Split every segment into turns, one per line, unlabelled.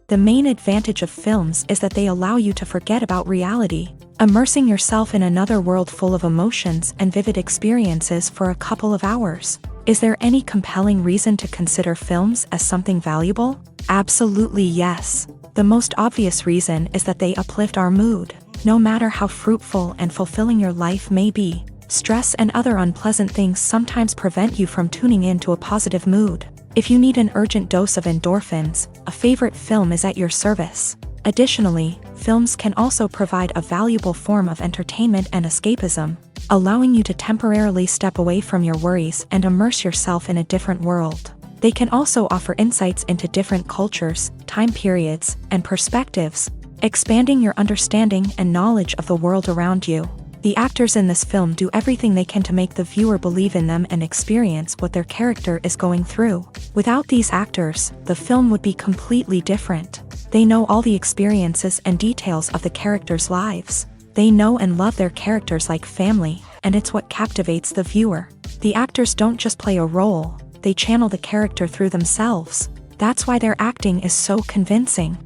The main advantage of films is that they allow you to forget about reality, immersing yourself in another world full of emotions and vivid experiences for a couple of hours. Is there any compelling reason to consider films as something valuable? Absolutely yes. The most obvious reason is that they uplift our mood. No matter how fruitful and fulfilling your life may be, stress and other unpleasant things sometimes prevent you from tuning into a positive mood. If you need an urgent dose of endorphins, a favorite film is at your service. Additionally, films can also provide a valuable form of entertainment and escapism, allowing you to temporarily step away from your worries and immerse yourself in a different world. They can also offer insights into different cultures, time periods, and perspectives, expanding your understanding and knowledge of the world around you. The actors in this film do everything they can to make the viewer believe in them and experience what their character is going through. Without these actors, the film would be completely different. They know all the experiences and details of the characters' lives. They know and love their characters like family, and it's what captivates the viewer. The actors don't just play a role, they channel the character through themselves. That's why their acting is so convincing.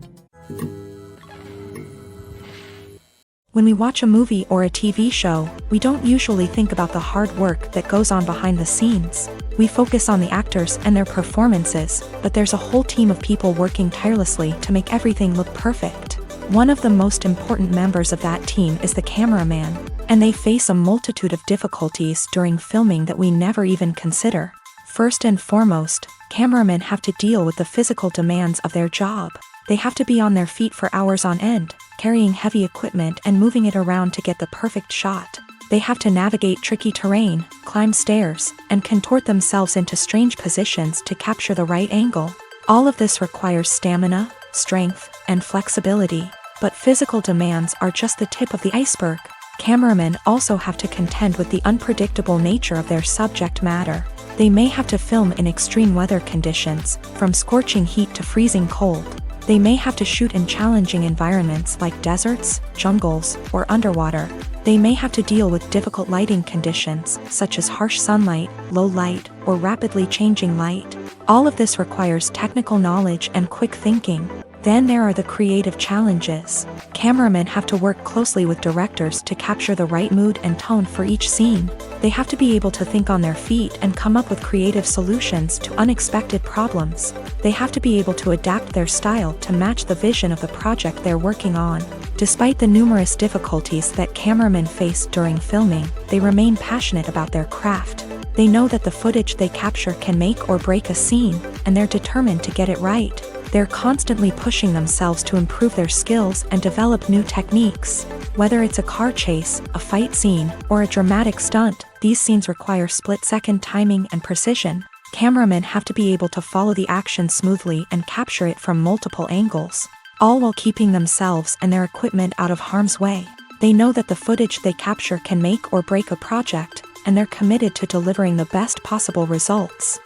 When we watch a movie or a TV show, we don't usually think about the hard work that goes on behind the scenes. We focus on the actors and their performances, but there's a whole team of people working tirelessly to make everything look perfect. One of the most important members of that team is the cameraman, and they face a multitude of difficulties during filming that we never even consider. First and foremost, cameramen have to deal with the physical demands of their job. They have to be on their feet for hours on end, carrying heavy equipment and moving it around to get the perfect shot. They have to navigate tricky terrain, climb stairs, and contort themselves into strange positions to capture the right angle. All of this requires stamina, strength, and flexibility. But physical demands are just the tip of the iceberg. Cameramen also have to contend with the unpredictable nature of their subject matter. They may have to film in extreme weather conditions, from scorching heat to freezing cold. They may have to shoot in challenging environments like deserts, jungles, or underwater. They may have to deal with difficult lighting conditions, such as harsh sunlight, low light, or rapidly changing light. All of this requires technical knowledge and quick thinking. Then there are the creative challenges. Cameramen have to work closely with directors to capture the right mood and tone for each scene. They have to be able to think on their feet and come up with creative solutions to unexpected problems. They have to be able to adapt their style to match the vision of the project they're working on. Despite the numerous difficulties that cameramen face during filming, they remain passionate about their craft. They know that the footage they capture can make or break a scene, and they're determined to get it right. They're constantly pushing themselves to improve their skills and develop new techniques. Whether it's a car chase, a fight scene, or a dramatic stunt, these scenes require split-second timing and precision. Cameramen have to be able to follow the action smoothly and capture it from multiple angles, all while keeping themselves and their equipment out of harm's way. They know that the footage they capture can make or break a project, and they're committed to delivering the best possible results.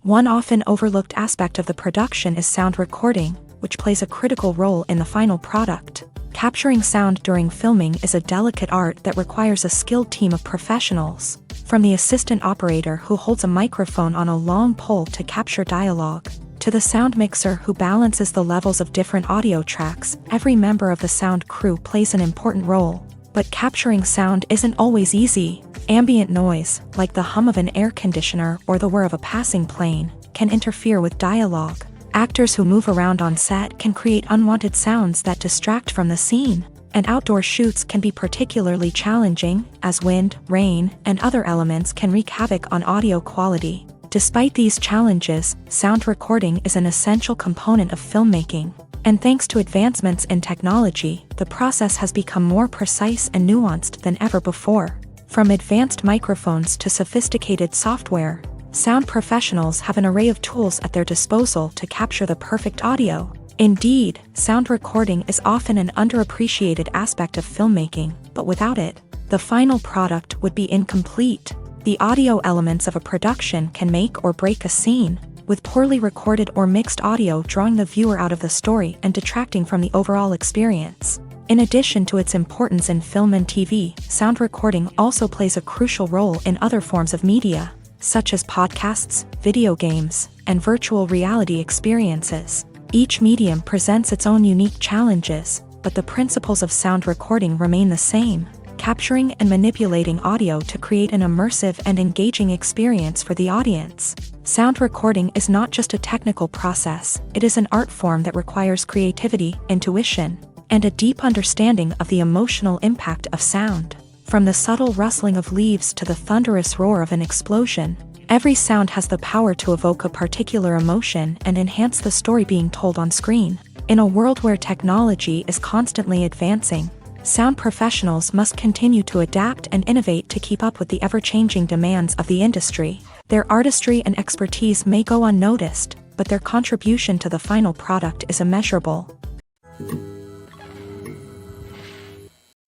One often overlooked aspect of the production is sound recording, which plays a critical role in the final product. Capturing sound during filming is a delicate art that requires a skilled team of professionals. From the assistant operator who holds a microphone on a long pole to capture dialogue, to the sound mixer who balances the levels of different audio tracks, every member of the sound crew plays an important role. But capturing sound isn't always easy. Ambient noise, like the hum of an air conditioner or the whir of a passing plane, can interfere with dialogue. Actors who move around on set can create unwanted sounds that distract from the scene, and outdoor shoots can be particularly challenging, as wind, rain, and other elements can wreak havoc on audio quality. Despite these challenges, sound recording is an essential component of filmmaking. And thanks to advancements in technology, the process has become more precise and nuanced than ever before. From advanced microphones to sophisticated software, sound professionals have an array of tools at their disposal to capture the perfect audio. Indeed, sound recording is often an underappreciated aspect of filmmaking, but without it, the final product would be incomplete. The audio elements of a production can make or break a scene, with poorly recorded or mixed audio drawing the viewer out of the story and detracting from the overall experience. In addition to its importance in film and TV, sound recording also plays a crucial role in other forms of media. such as podcasts, video games, and virtual reality experiences. Each medium presents its own unique challenges, but the principles of sound recording remain the same, capturing and manipulating audio to create an immersive and engaging experience for the audience. Sound recording is not just a technical process, it is an art form that requires creativity, intuition, and a deep understanding of the emotional impact of sound. From the subtle rustling of leaves to the thunderous roar of an explosion, every sound has the power to evoke a particular emotion and enhance the story being told on screen. In a world where technology is constantly advancing, sound professionals must continue to adapt and innovate to keep up with the ever-changing demands of the industry. Their artistry and expertise may go unnoticed, but their contribution to the final product is immeasurable.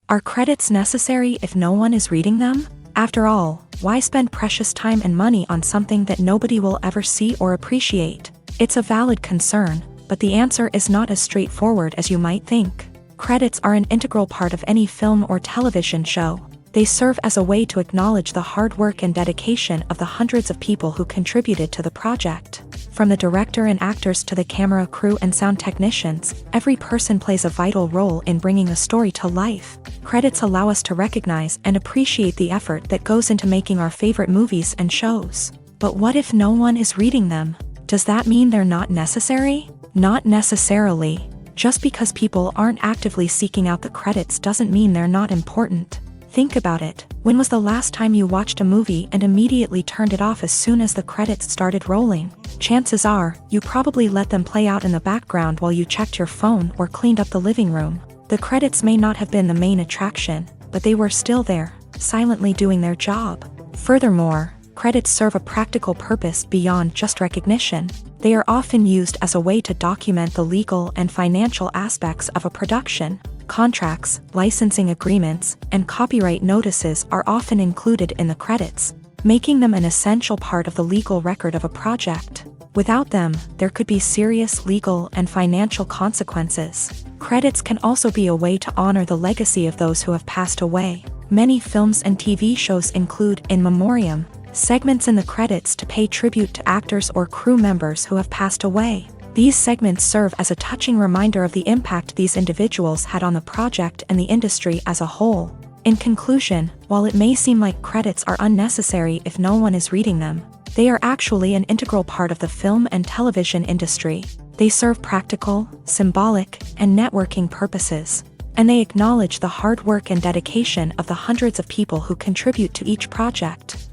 Are credits necessary if no one is reading them? After all, why spend precious time and money on something that nobody will ever see or appreciate? It's a valid concern, but the answer is not as straightforward as you might think. Credits are an integral part of any film or television show. They serve as a way to acknowledge the hard work and dedication of the hundreds of people who contributed to the project. From the director and actors to the camera crew and sound technicians, every person plays a vital role in bringing a story to life. Credits allow us to recognize and appreciate the effort that goes into making our favorite movies and shows. But what if no one is reading them? Does that mean they're not necessary? Not necessarily. Just because people aren't actively seeking out the credits doesn't mean they're not important. Think about it. When was the last time you watched a movie and immediately turned it off as soon as the credits started rolling? Chances are, you probably let them play out in the background while you checked your phone or cleaned up the living room. The credits may not have been the main attraction, but they were still there, silently doing their job. Furthermore, credits serve a practical purpose beyond just recognition. They are often used as a way to document the legal and financial aspects of a production. Contracts, licensing agreements, and copyright notices are often included in the credits, making them an essential part of the legal record of a project. Without them, there could be serious legal and financial consequences. Credits can also be a way to honor the legacy of those who have passed away. Many films and TV shows include in memoriam segments in the credits to pay tribute to actors or crew members who have passed away. These segments serve as a touching reminder of the impact these individuals had on the project and the industry as a whole. In conclusion, while it may seem like credits are unnecessary if no one is reading them, they are actually an integral part of the film and television industry. They serve practical, symbolic, and networking purposes, and they acknowledge the hard work and dedication of the hundreds of people who contribute to each project.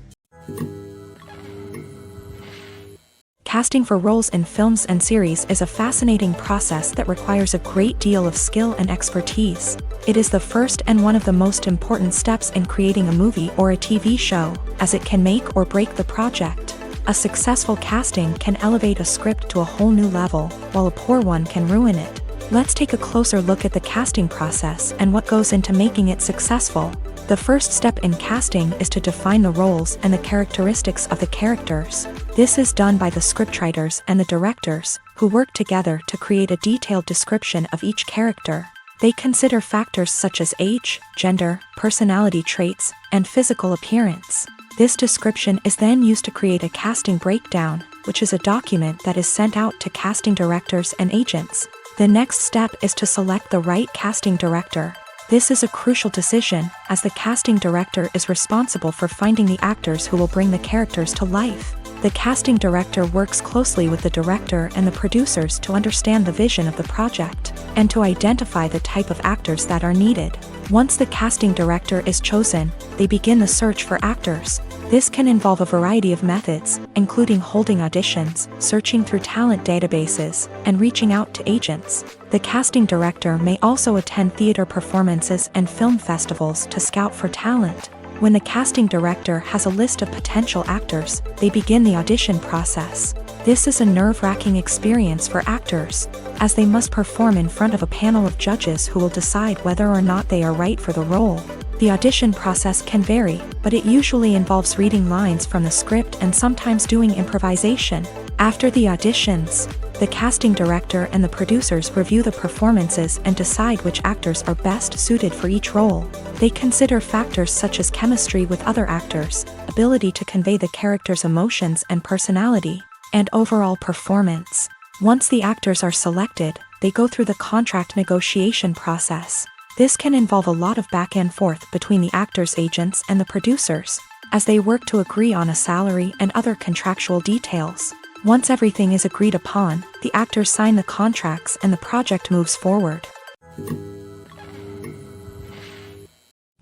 Casting for roles in films and series is a fascinating process that requires a great deal of skill and expertise. It is the first and one of the most important steps in creating a movie or a TV show, as it can make or break the project. A successful casting can elevate a script to a whole new level, while a poor one can ruin it. Let's take a closer look at the casting process and what goes into making it successful. The first step in casting is to define the roles and the characteristics of the characters. This is done by the scriptwriters and the directors, who work together to create a detailed description of each character. They consider factors such as age, gender, personality traits, and physical appearance. This description is then used to create a casting breakdown, which is a document that is sent out to casting directors and agents. The next step is to select the right casting director. This is a crucial decision, as the casting director is responsible for finding the actors who will bring the characters to life. The casting director works closely with the director and the producers to understand the vision of the project, and to identify the type of actors that are needed. Once the casting director is chosen, they begin the search for actors. This can involve a variety of methods, including holding auditions, searching through talent databases, and reaching out to agents. The casting director may also attend theater performances and film festivals to scout for talent. When the casting director has a list of potential actors, they begin the audition process. This is a nerve-wracking experience for actors, as they must perform in front of a panel of judges who will decide whether or not they are right for the role. The audition process can vary, but it usually involves reading lines from the script and sometimes doing improvisation. After the auditions, The casting director and the producers review the performances and decide which actors are best suited for each role. They consider factors such as chemistry with other actors, ability to convey the character's emotions and personality, and overall performance. Once the actors are selected, they go through the contract negotiation process. This can involve a lot of back and forth between the actors' agents and the producers, as they work to agree on a salary and other contractual details. Once everything is agreed upon, the actors sign the contracts and the project moves forward.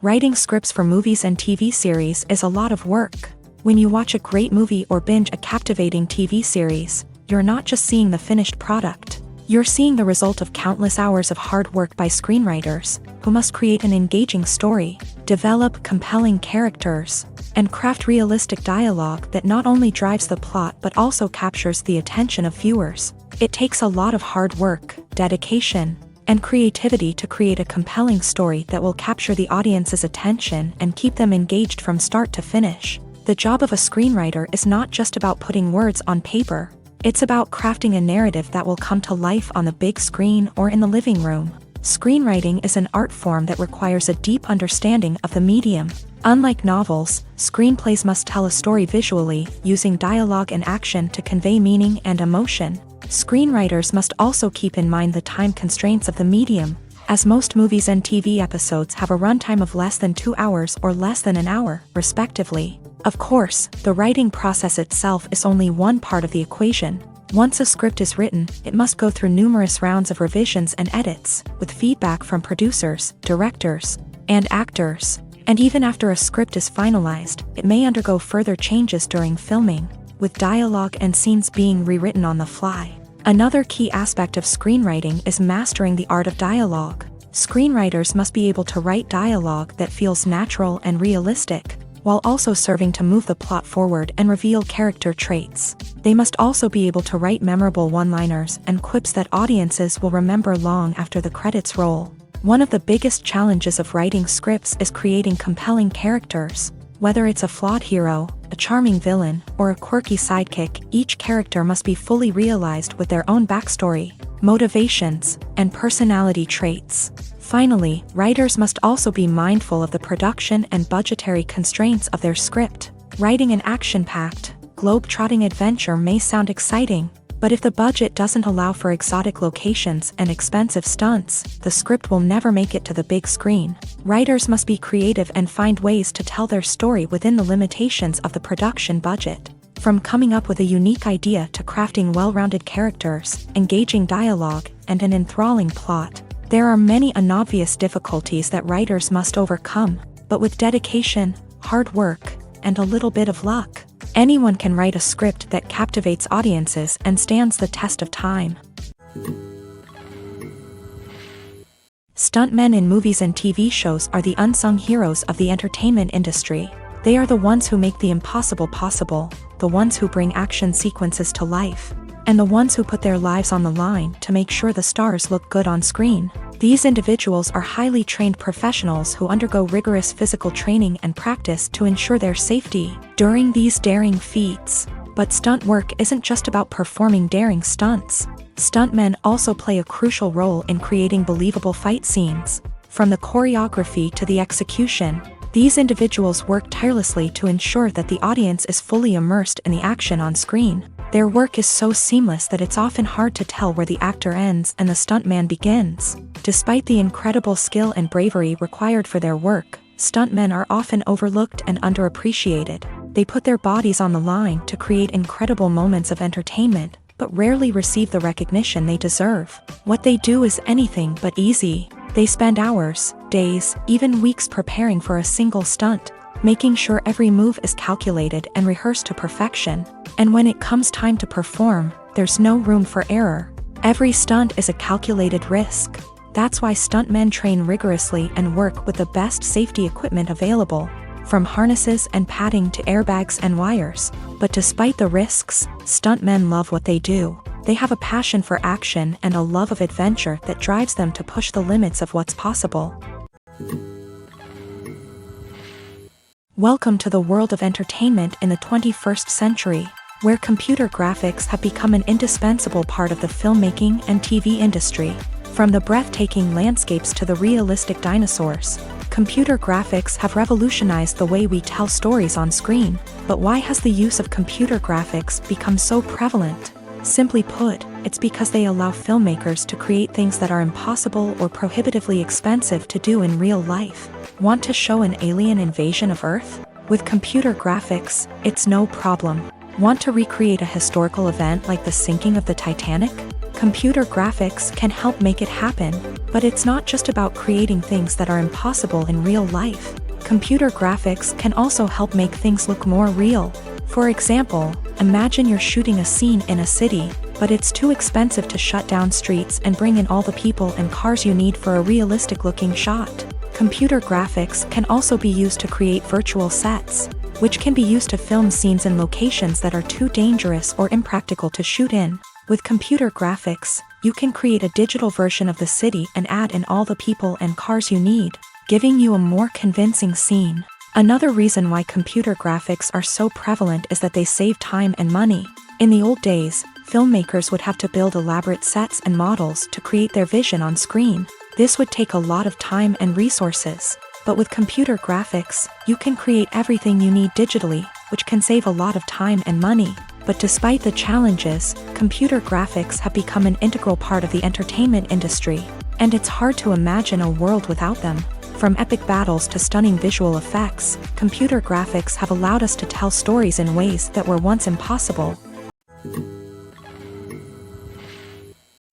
Writing scripts for movies and TV series is a lot of work. When you watch a great movie or binge a captivating TV series, you're not just seeing the finished product. You're seeing the result of countless hours of hard work by screenwriters, who must create an engaging story, develop compelling characters, and craft realistic dialogue that not only drives the plot but also captures the attention of viewers. It takes a lot of hard work, dedication, and creativity to create a compelling story that will capture the audience's attention and keep them engaged from start to finish. The job of a screenwriter is not just about putting words on paper. It's about crafting a narrative that will come to life on the big screen or in the living room. Screenwriting is an art form that requires a deep understanding of the medium. Unlike novels, screenplays must tell a story visually, using dialogue and action to convey meaning and emotion. Screenwriters must also keep in mind the time constraints of the medium, as most movies and TV episodes have a runtime of less than 2 hours or less than an hour, respectively. Of course, the writing process itself is only one part of the equation. Once a script is written, it must go through numerous rounds of revisions and edits, with feedback from producers, directors, and actors. And even after a script is finalized, it may undergo further changes during filming, with dialogue and scenes being rewritten on the fly. Another key aspect of screenwriting is mastering the art of dialogue. Screenwriters must be able to write dialogue that feels natural and realistic, while also serving to move the plot forward and reveal character traits. They must also be able to write memorable one-liners and quips that audiences will remember long after the credits roll. One of the biggest challenges of writing scripts is creating compelling characters. Whether it's a flawed hero, a charming villain, or a quirky sidekick, each character must be fully realized with their own backstory, motivations, and personality traits. Finally, writers must also be mindful of the production and budgetary constraints of their script. Writing an action-packed, globe-trotting adventure may sound exciting, but if the budget doesn't allow for exotic locations and expensive stunts, the script will never make it to the big screen. Writers must be creative and find ways to tell their story within the limitations of the production budget. From coming up with a unique idea to crafting well-rounded characters, engaging dialogue, and an enthralling plot, there are many unobvious difficulties that writers must overcome, but with dedication, hard work, and a little bit of luck, anyone can write a script that captivates audiences and stands the test of time. Stuntmen in movies and TV shows are the unsung heroes of the entertainment industry. They are the ones who make the impossible possible, the ones who bring action sequences to life, and the ones who put their lives on the line to make sure the stars look good on screen. These individuals are highly trained professionals who undergo rigorous physical training and practice to ensure their safety during these daring feats. But stunt work isn't just about performing daring stunts. Stuntmen also play a crucial role in creating believable fight scenes. From the choreography to the execution, these individuals work tirelessly to ensure that the audience is fully immersed in the action on screen. Their work is so seamless that it's often hard to tell where the actor ends and the stuntman begins. Despite the incredible skill and bravery required for their work, stuntmen are often overlooked and underappreciated. They put their bodies on the line to create incredible moments of entertainment, but rarely receive the recognition they deserve. What they do is anything but easy. They spend hours, days, even weeks preparing for a single stunt, making sure every move is calculated and rehearsed to perfection. And when it comes time to perform, there's no room for error. Every stunt is a calculated risk. That's why stuntmen train rigorously and work with the best safety equipment available, from harnesses and padding to airbags and wires. But despite the risks, stuntmen love what they do. They have a passion for action and a love of adventure that drives them to push the limits of what's possible. Welcome to the world of entertainment in the 21st century. where computer graphics have become an indispensable part of the filmmaking and TV industry. From the breathtaking landscapes to the realistic dinosaurs, computer graphics have revolutionized the way we tell stories on screen. But why has the use of computer graphics become so prevalent? Simply put, it's because they allow filmmakers to create things that are impossible or prohibitively expensive to do in real life. Want to show an alien invasion of Earth? With computer graphics, it's no problem. Want to recreate a historical event like the sinking of the Titanic? Computer graphics can help make it happen, but it's not just about creating things that are impossible in real life. Computer graphics can also help make things look more real. For example, imagine you're shooting a scene in a city, but it's too expensive to shut down streets and bring in all the people and cars you need for a realistic-looking shot. Computer graphics can also be used to create virtual sets, which can be used to film scenes in locations that are too dangerous or impractical to shoot in. With computer graphics, you can create a digital version of the city and add in all the people and cars you need, giving you a more convincing scene. Another reason why computer graphics are so prevalent is that they save time and money. In the old days, filmmakers would have to build elaborate sets and models to create their vision on screen. This would take a lot of time and resources. But with computer graphics, you can create everything you need digitally, which can save a lot of time and money. But despite the challenges, computer graphics have become an integral part of the entertainment industry, and it's hard to imagine a world without them. From epic battles to stunning visual effects, computer graphics have allowed us to tell stories in ways that were once impossible.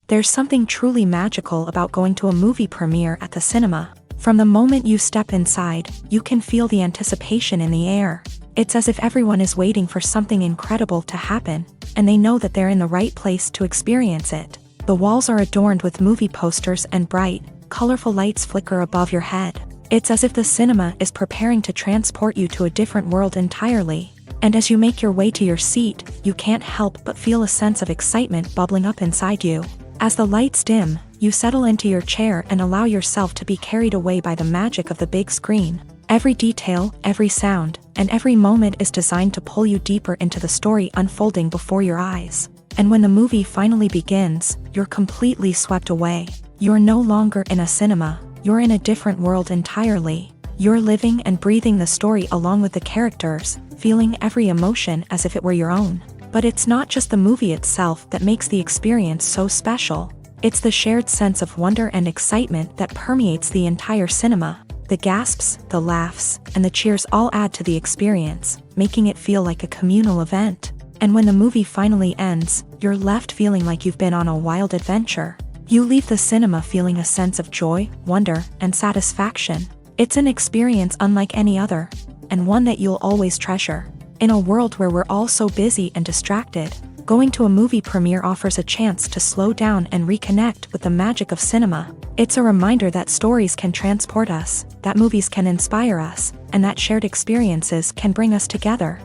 There's something truly magical about going to a movie premiere at the cinema. From the moment you step inside, you can feel the anticipation in the air. It's as if everyone is waiting for something incredible to happen, and they know that they're in the right place to experience it. The walls are adorned with movie posters and bright, colorful lights flicker above your head. It's as if the cinema is preparing to transport you to a different world entirely. And as you make your way to your seat, you can't help but feel a sense of excitement bubbling up inside you. As the lights dim, you settle into your chair and allow yourself to be carried away by the magic of the big screen. Every detail, every sound, and every moment is designed to pull you deeper into the story unfolding before your eyes. And when the movie finally begins, you're completely swept away. You're no longer in a cinema, you're in a different world entirely. You're living and breathing the story along with the characters, feeling every emotion as if it were your own. But it's not just the movie itself that makes the experience so special. It's the shared sense of wonder and excitement that permeates the entire cinema. The gasps, the laughs, and the cheers all add to the experience, making it feel like a communal event. And when the movie finally ends, you're left feeling like you've been on a wild adventure. You leave the cinema feeling a sense of joy, wonder, and satisfaction. It's an experience unlike any other, and one that you'll always treasure. In a world where we're all so busy and distracted, going to a movie premiere offers a chance to slow down and reconnect with the magic of cinema. It's a reminder that stories can transport us, that movies can inspire us, and that shared experiences can bring us together.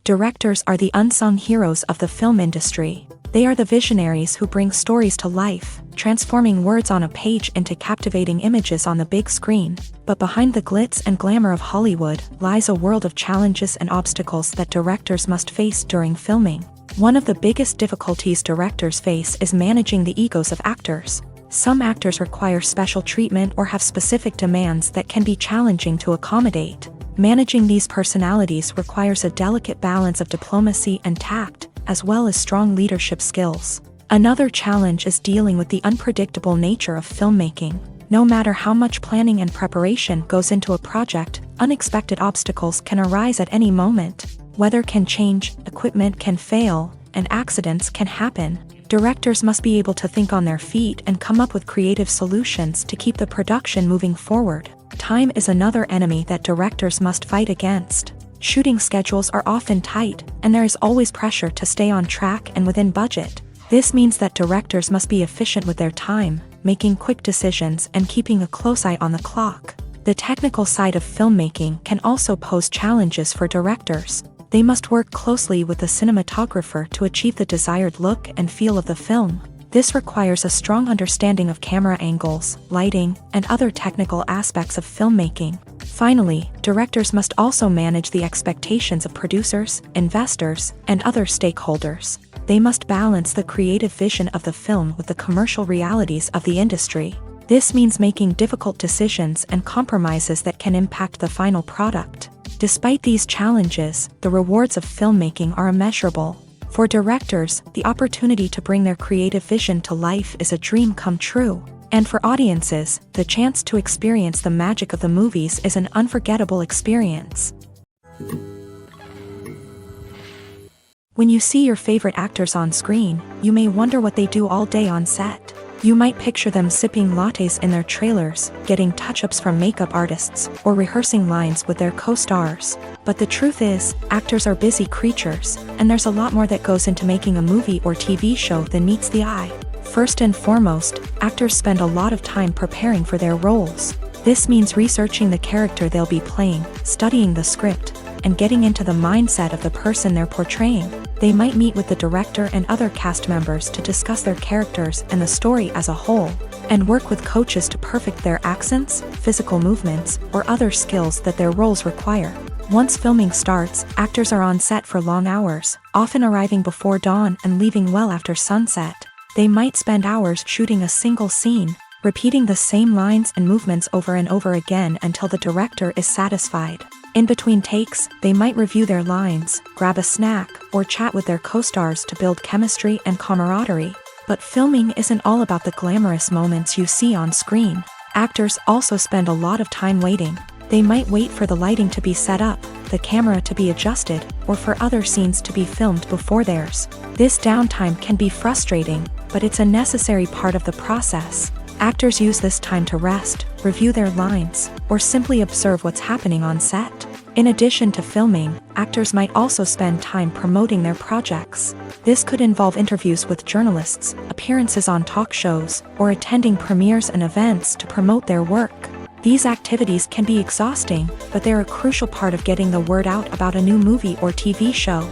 Directors are the unsung heroes of the film industry. They are the visionaries who bring stories to life, transforming words on a page into captivating images on the big screen. But behind the glitz and glamour of Hollywood lies a world of challenges and obstacles that directors must face during filming. One of the biggest difficulties directors face is managing the egos of actors. Some actors require special treatment or have specific demands that can be challenging to accommodate. Managing these personalities requires a delicate balance of diplomacy and tact, as well as strong leadership skills. Another challenge is dealing with the unpredictable nature of filmmaking. No matter how much planning and preparation goes into a project, unexpected obstacles can arise at any moment. Weather can change, equipment can fail, and accidents can happen. Directors must be able to think on their feet and come up with creative solutions to keep the production moving forward. Time is another enemy that directors must fight against. Shooting schedules are often tight, and there is always pressure to stay on track and within budget. This means that directors must be efficient with their time, making quick decisions and keeping a close eye on the clock. The technical side of filmmaking can also pose challenges for directors. They must work closely with the cinematographer to achieve the desired look and feel of the film. This requires a strong understanding of camera angles, lighting, and other technical aspects of filmmaking. Finally, directors must also manage the expectations of producers, investors, and other stakeholders. They must balance the creative vision of the film with the commercial realities of the industry. This means making difficult decisions and compromises that can impact the final product. Despite these challenges, the rewards of filmmaking are immeasurable. For directors, the opportunity to bring their creative vision to life is a dream come true. And for audiences, the chance to experience the magic of the movies is an unforgettable experience. When you see your favorite actors on screen, you may wonder what they do all day on set. You might picture them sipping lattes in their trailers, getting touch-ups from makeup artists, or rehearsing lines with their co-stars. But the truth is, actors are busy creatures, and there's a lot more that goes into making a movie or TV show than meets the eye. First and foremost, actors spend a lot of time preparing for their roles. This means researching the character they'll be playing, studying the script, and getting into the mindset of the person they're portraying. They might meet with the director and other cast members to discuss their characters and the story as a whole, and work with coaches to perfect their accents, physical movements, or other skills that their roles require. Once filming starts, actors are on set for long hours, often arriving before dawn and leaving well after sunset. They might spend hours shooting a single scene, repeating the same lines and movements over and over again until the director is satisfied. In between takes, they might review their lines, grab a snack, or chat with their co-stars to build chemistry and camaraderie. But filming isn't all about the glamorous moments you see on screen. Actors also spend a lot of time waiting. They might wait for the lighting to be set up, the camera to be adjusted, or for other scenes to be filmed before theirs. This downtime can be frustrating, but it's a necessary part of the process. Actors use this time to rest, review their lines, or simply observe what's happening on set. In addition to filming, actors might also spend time promoting their projects. This could involve interviews with journalists, appearances on talk shows, or attending premieres and events to promote their work. These activities can be exhausting, but they're a crucial part of getting the word out about a new movie or TV show.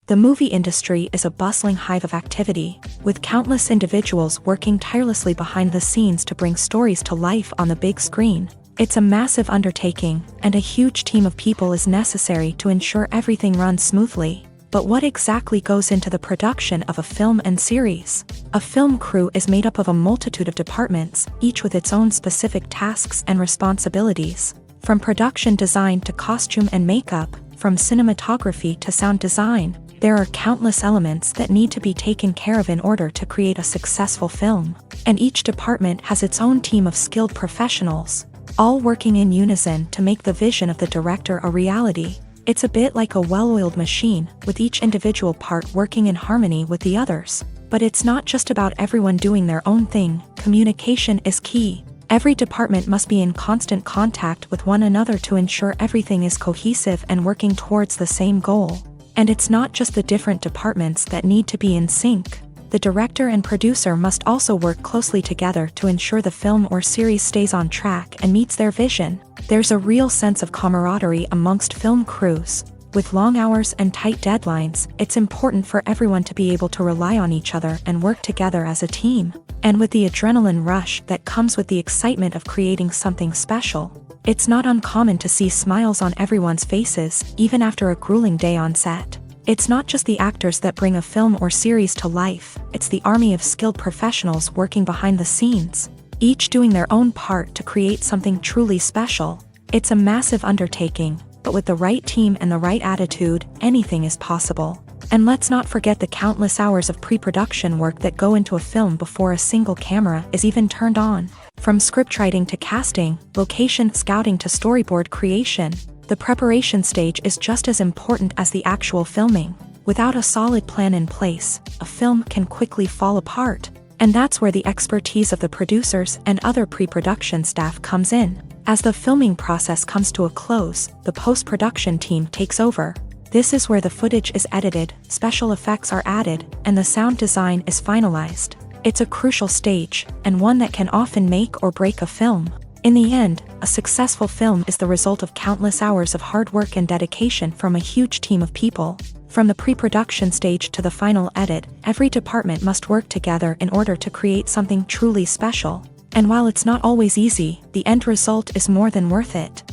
The movie industry is a bustling hive of activity, with countless individuals working tirelessly behind the scenes to bring stories to life on the big screen. It's a massive undertaking, and a huge team of people is necessary to ensure everything runs smoothly. But what exactly goes into the production of a film and series? A film crew is made up of a multitude of departments, each with its own specific tasks and responsibilities. From production design to costume and makeup, from cinematography to sound design, there are countless elements that need to be taken care of in order to create a successful film. And each department has its own team of skilled professionals, all working in unison to make the vision of the director a reality. It's a bit like a well-oiled machine, with each individual part working in harmony with the others. But it's not just about everyone doing their own thing. Communication is key. Every department must be in constant contact with one another to ensure everything is cohesive and working towards the same goal. And it's not just the different departments that need to be in sync. The director and producer must also work closely together to ensure the film or series stays on track and meets their vision. There's a real sense of camaraderie amongst film crews. With long hours and tight deadlines, it's important for everyone to be able to rely on each other and work together as a team. And with the adrenaline rush that comes with the excitement of creating something special, it's not uncommon to see smiles on everyone's faces, even after a grueling day on set. It's not just the actors that bring a film or series to life, it's the army of skilled professionals working behind the scenes, each doing their own part to create something truly special. It's a massive undertaking, but with the right team and the right attitude, anything is possible. And let's not forget the countless hours of pre-production work that go into a film before a single camera is even turned on. From scriptwriting to casting, location scouting to storyboard creation, the preparation stage is just as important as the actual filming. Without a solid plan in place, a film can quickly fall apart. And that's where the expertise of the producers and other pre-production staff comes in. As the filming process comes to a close, the post-production team takes over. This is where the footage is edited, special effects are added, and the sound design is finalized. It's a crucial stage, and one that can often make or break a film. In the end, a successful film is the result of countless hours of hard work and dedication from a huge team of people. From the pre-production stage to the final edit, every department must work together in order to create something truly special. And while it's not always easy, the end result is more than worth it.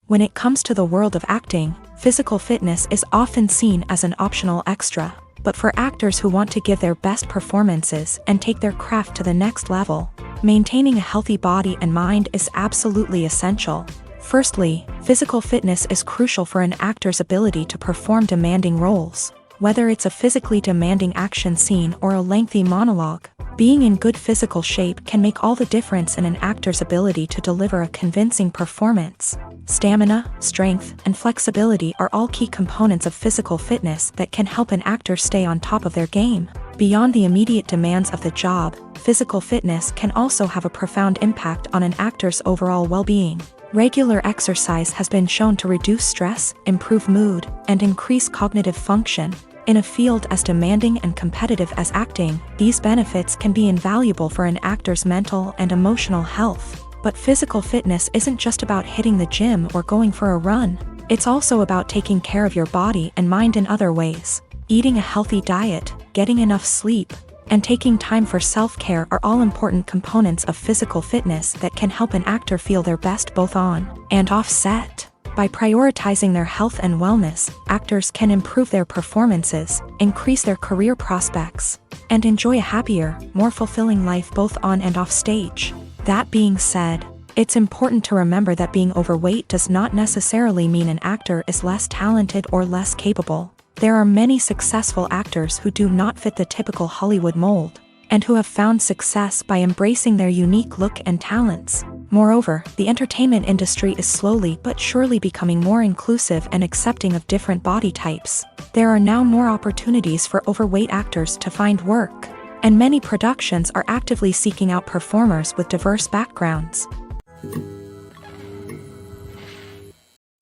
When it comes to the world of acting, physical fitness is often seen as an optional extra. But for actors who want to give their best performances and take their craft to the next level, maintaining a healthy body and mind is absolutely essential. Firstly, physical fitness is crucial for an actor's ability to perform demanding roles. Whether it's a physically demanding action scene or a lengthy monologue, being in good physical shape can make all the difference in an actor's ability to deliver a convincing performance. Stamina, strength, and flexibility are all key components of physical fitness that can help an actor stay on top of their game. Beyond the immediate demands of the job, physical fitness can also have a profound impact on an actor's overall well-being. Regular exercise has been shown to reduce stress, improve mood, and increase cognitive function. In a field as demanding and competitive as acting, these benefits can be invaluable for an actor's mental and emotional health. But physical fitness isn't just about hitting the gym or going for a run. It's also about taking care of your body and mind in other ways. Eating a healthy diet, getting enough sleep, and taking time for self-care are all important components of physical fitness that can help an actor feel their best both on and off set. By prioritizing their health and wellness, actors can improve their performances, increase their career prospects, and enjoy a happier, more fulfilling life both on and off stage. That being said, it's important to remember that being overweight does not necessarily mean an actor is less talented or less capable. There are many successful actors who do not fit the typical Hollywood mold, and who have found success by embracing their unique look and talents. Moreover, the entertainment industry is slowly but surely becoming more inclusive and accepting of different body types. There are now more opportunities for overweight actors to find work, and many productions are actively seeking out performers with diverse backgrounds.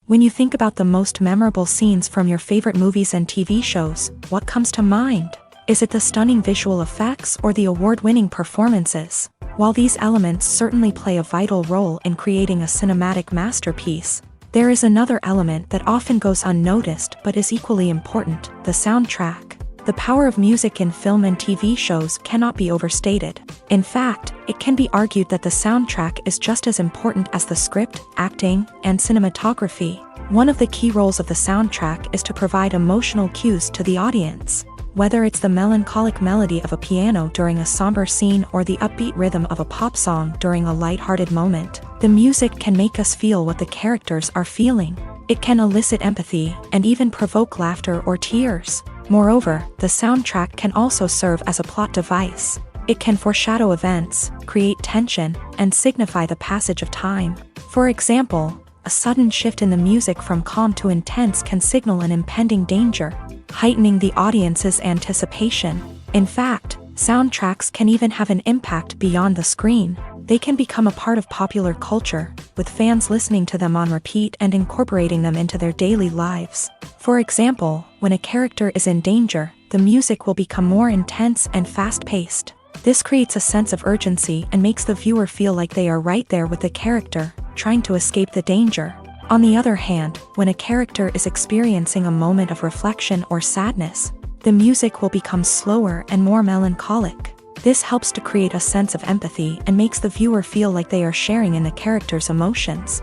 When you think about the most memorable scenes from your favorite movies and TV shows, what comes to mind? Is it the stunning visual effects or the award-winning performances? While these elements certainly play a vital role in creating a cinematic masterpiece, there is another element that often goes unnoticed but is equally important: the soundtrack. The power of music in film and TV shows cannot be overstated. In fact, it can be argued that the soundtrack is just as important as the script, acting, and cinematography. One of the key roles of the soundtrack is to provide emotional cues to the audience. Whether it's the melancholic melody of a piano during a somber scene or the upbeat rhythm of a pop song during a lighthearted moment, the music can make us feel what the characters are feeling. It can elicit empathy and even provoke laughter or tears. Moreover, the soundtrack can also serve as a plot device. It can foreshadow events, create tension, and signify the passage of time. For example, a sudden shift in the music from calm to intense can signal an impending danger, heightening the audience's anticipation. In fact, soundtracks can even have an impact beyond the screen. They can become a part of popular culture, with fans listening to them on repeat and incorporating them into their daily lives. For example, when a character is in danger, the music will become more intense and fast-paced. This creates a sense of urgency and makes the viewer feel like they are right there with the character, trying to escape the danger. On the other hand, when a character is experiencing a moment of reflection or sadness, the music will become slower and more melancholic. This helps to create a sense of empathy and makes the viewer feel like they are sharing in the character's emotions.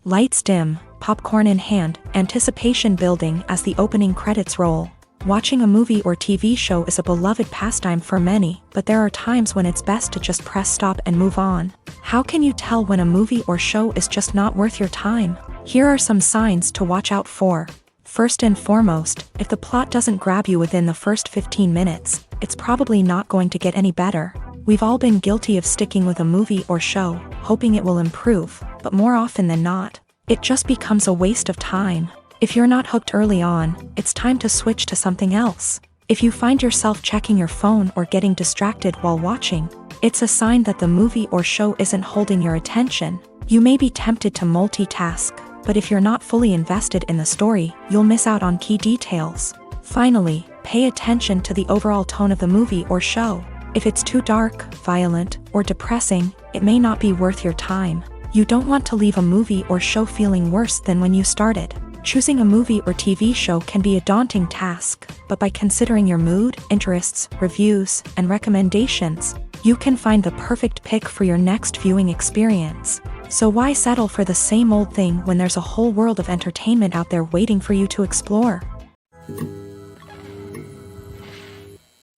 Lights dim, popcorn in hand, anticipation building as the opening credits roll. Watching a movie or TV show is a beloved pastime for many, but there are times when it's best to just press stop and move on. How can you tell when a movie or show is just not worth your time? Here are some signs to watch out for. First and foremost, if the plot doesn't grab you within the first 15 minutes, it's probably not going to get any better. We've all been guilty of sticking with a movie or show, hoping it will improve, but more often than not, it just becomes a waste of time. If you're not hooked early on, it's time to switch to something else. If you find yourself checking your phone or getting distracted while watching, it's a sign that the movie or show isn't holding your attention. You may be tempted to multitask, but if you're not fully invested in the story, you'll miss out on key details. Finally, pay attention to the overall tone of the movie or show. If it's too dark, violent, or depressing, it may not be worth your time. You don't want to leave a movie or show feeling worse than when you started. Choosing a movie or TV show can be a daunting task, but by considering your mood, interests, reviews, and recommendations, you can find the perfect pick for your next viewing experience. So why settle for the same old thing when there's a whole world of entertainment out there waiting for you to explore?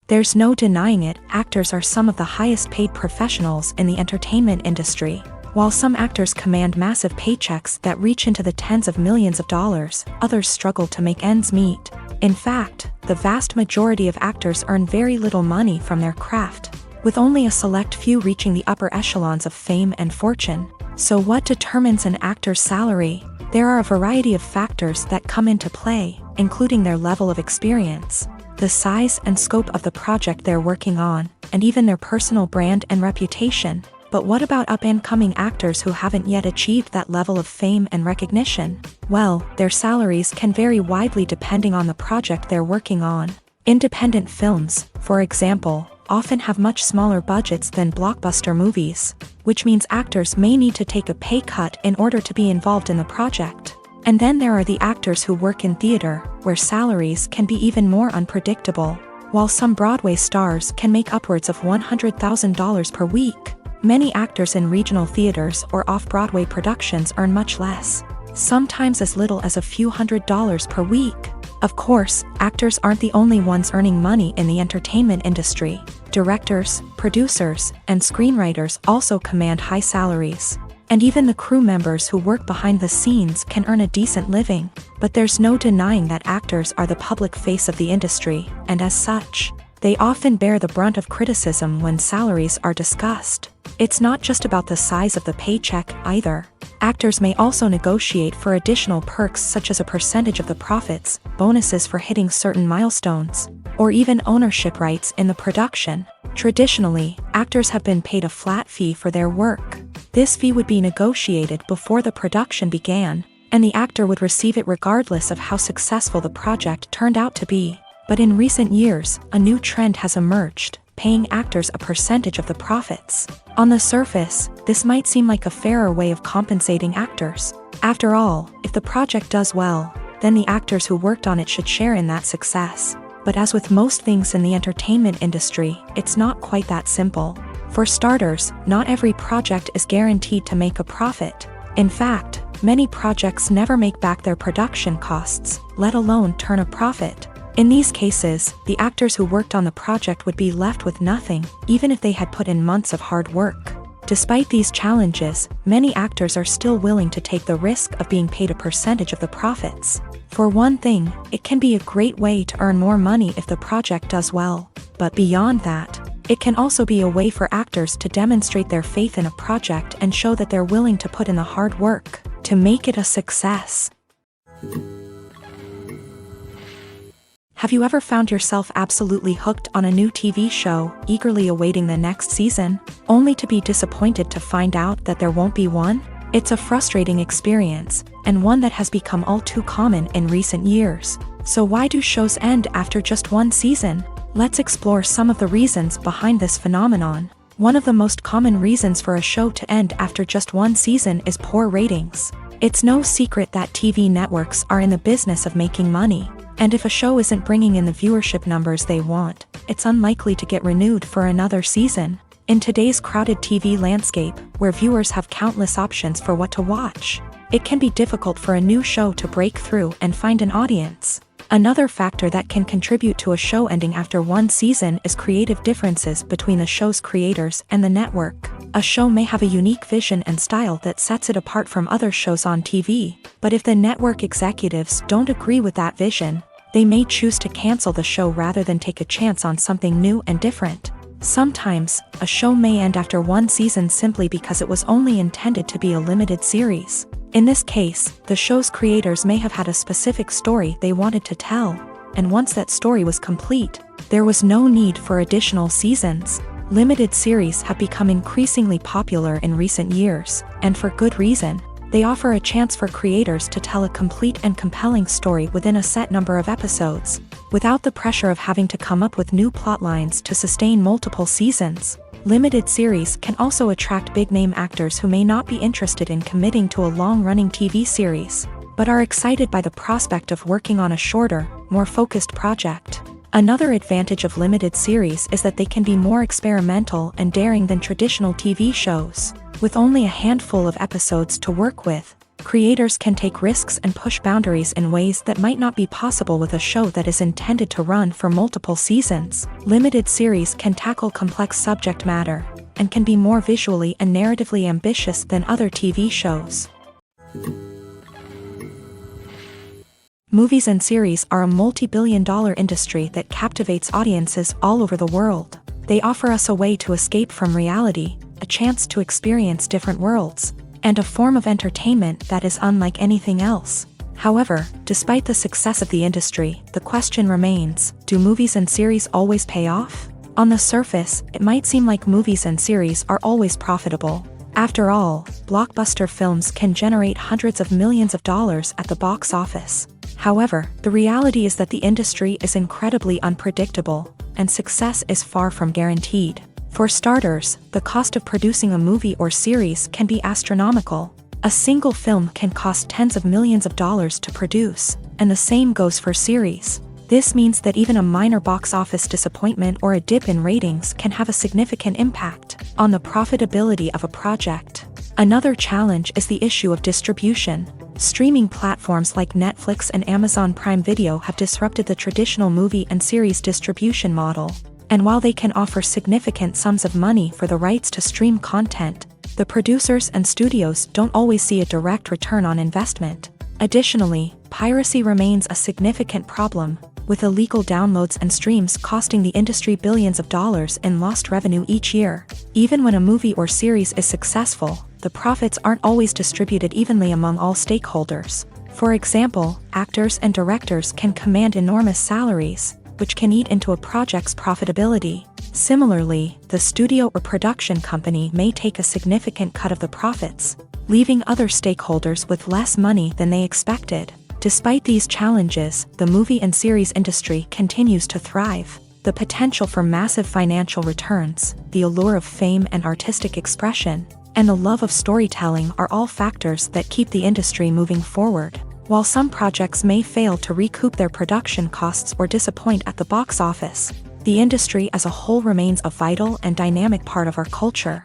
There's no denying it, actors are some of the highest paid professionals in the entertainment industry. While some actors command massive paychecks that reach into the tens of millions of dollars, others struggle to make ends meet. In fact, the vast majority of actors earn very little money from their craft, with only a select few reaching the upper echelons of fame and fortune. So what determines an actor's salary? There are a variety of factors that come into play, including their level of experience, the size and scope of the project they're working on, and even their personal brand and reputation. But what about up-and-coming actors who haven't yet achieved that level of fame and recognition? Well, their salaries can vary widely depending on the project they're working on. Independent films, for example, often have much smaller budgets than blockbuster movies, which means actors may need to take a pay cut in order to be involved in the project. And then there are the actors who work in theater, where salaries can be even more unpredictable. While some Broadway stars can make upwards of $100,000 per week, many actors in regional theaters or off-Broadway productions earn much less, sometimes as little as a few $100s per week. Of course, actors aren't the only ones earning money in the entertainment industry. Directors, producers, and screenwriters also command high salaries. And even the crew members who work behind the scenes can earn a decent living. But there's no denying that actors are the public face of the industry, and as such, they often bear the brunt of criticism when salaries are discussed. It's not just about the size of the paycheck, either. Actors may also negotiate for additional perks such as a percentage of the profits, bonuses for hitting certain milestones, or even ownership rights in the production. Traditionally, actors have been paid a flat fee for their work. This fee would be negotiated before the production began, and the actor would receive it regardless of how successful the project turned out to be. But in recent years, a new trend has emerged, paying actors a percentage of the profits. On the surface, this might seem like a fairer way of compensating actors. After all, if the project does well, then the actors who worked on it should share in that success. But as with most things in the entertainment industry, it's not quite that simple. For starters, not every project is guaranteed to make a profit. In fact, many projects never make back their production costs, let alone turn a profit. In these cases, the actors who worked on the project would be left with nothing, even if they had put in months of hard work. Despite these challenges, many actors are still willing to take the risk of being paid a percentage of the profits. For one thing, it can be a great way to earn more money if the project does well. But beyond that, it can also be a way for actors to demonstrate their faith in a project and show that they're willing to put in the hard work to make it a success. Have you ever found yourself absolutely hooked on a new TV show, eagerly awaiting the next season, only to be disappointed to find out that there won't be one? It's a frustrating experience, and one that has become all too common in recent years. So why do shows end after just one season? Let's explore some of the reasons behind this phenomenon. One of the most common reasons for a show to end after just one season is poor ratings. It's no secret that TV networks are in the business of making money. And if a show isn't bringing in the viewership numbers they want, it's unlikely to get renewed for another season. In today's crowded TV landscape, where viewers have countless options for what to watch, it can be difficult for a new show to break through and find an audience. Another factor that can contribute to a show ending after one season is creative differences between the show's creators and the network. A show may have a unique vision and style that sets it apart from other shows on TV, but if the network executives don't agree with that vision, they may choose to cancel the show rather than take a chance on something new and different. Sometimes, a show may end after one season simply because it was only intended to be a limited series. In this case, the show's creators may have had a specific story they wanted to tell, and once that story was complete, there was no need for additional seasons. Limited series have become increasingly popular in recent years, and for good reason. They offer a chance for creators to tell a complete and compelling story within a set number of episodes, without the pressure of having to come up with new plot lines to sustain multiple seasons. Limited series can also attract big-name actors who may not be interested in committing to a long-running TV series. but are excited by the prospect of working on a shorter, more focused project. Another advantage of limited series is that they can be more experimental and daring than traditional TV shows. With only a handful of episodes to work with, creators can take risks and push boundaries in ways that might not be possible with a show that is intended to run for multiple seasons. Limited series can tackle complex subject matter and can be more visually and narratively ambitious than other TV shows. Movies and series are a multi-billion-dollar industry that captivates audiences all over the world. They offer us a way to escape from reality, a chance to experience different worlds, and a form of entertainment that is unlike anything else. However, despite the success of the industry, the question remains, do movies and series always pay off? On the surface, it might seem like movies and series are always profitable. After all, blockbuster films can generate hundreds of millions of dollars at the box office. However, the reality is that the industry is incredibly unpredictable, and success is far from guaranteed. For starters, the cost of producing a movie or series can be astronomical. A single film can cost tens of millions of dollars to produce, and the same goes for series. This means that even a minor box office disappointment or a dip in ratings can have a significant impact on the profitability of a project. Another challenge is the issue of distribution. Streaming platforms like Netflix and Amazon Prime Video have disrupted the traditional movie and series distribution model. And while they can offer significant sums of money for the rights to stream content, the producers and studios don't always see a direct return on investment. Additionally, piracy remains a significant problem, with illegal downloads and streams costing the industry billions of dollars in lost revenue each year. Even when a movie or series is successful, the profits aren't always distributed evenly among all stakeholders. For example, actors and directors can command enormous salaries, which can eat into a project's profitability. Similarly, the studio or production company may take a significant cut of the profits, leaving other stakeholders with less money than they expected. Despite these challenges, the movie and series industry continues to thrive. The potential for massive financial returns, the allure of fame and artistic expression, and the love of storytelling are all factors that keep the industry moving forward. While some projects may fail to recoup their production costs or disappoint at the box office, the industry as a whole remains a vital and dynamic part of our culture.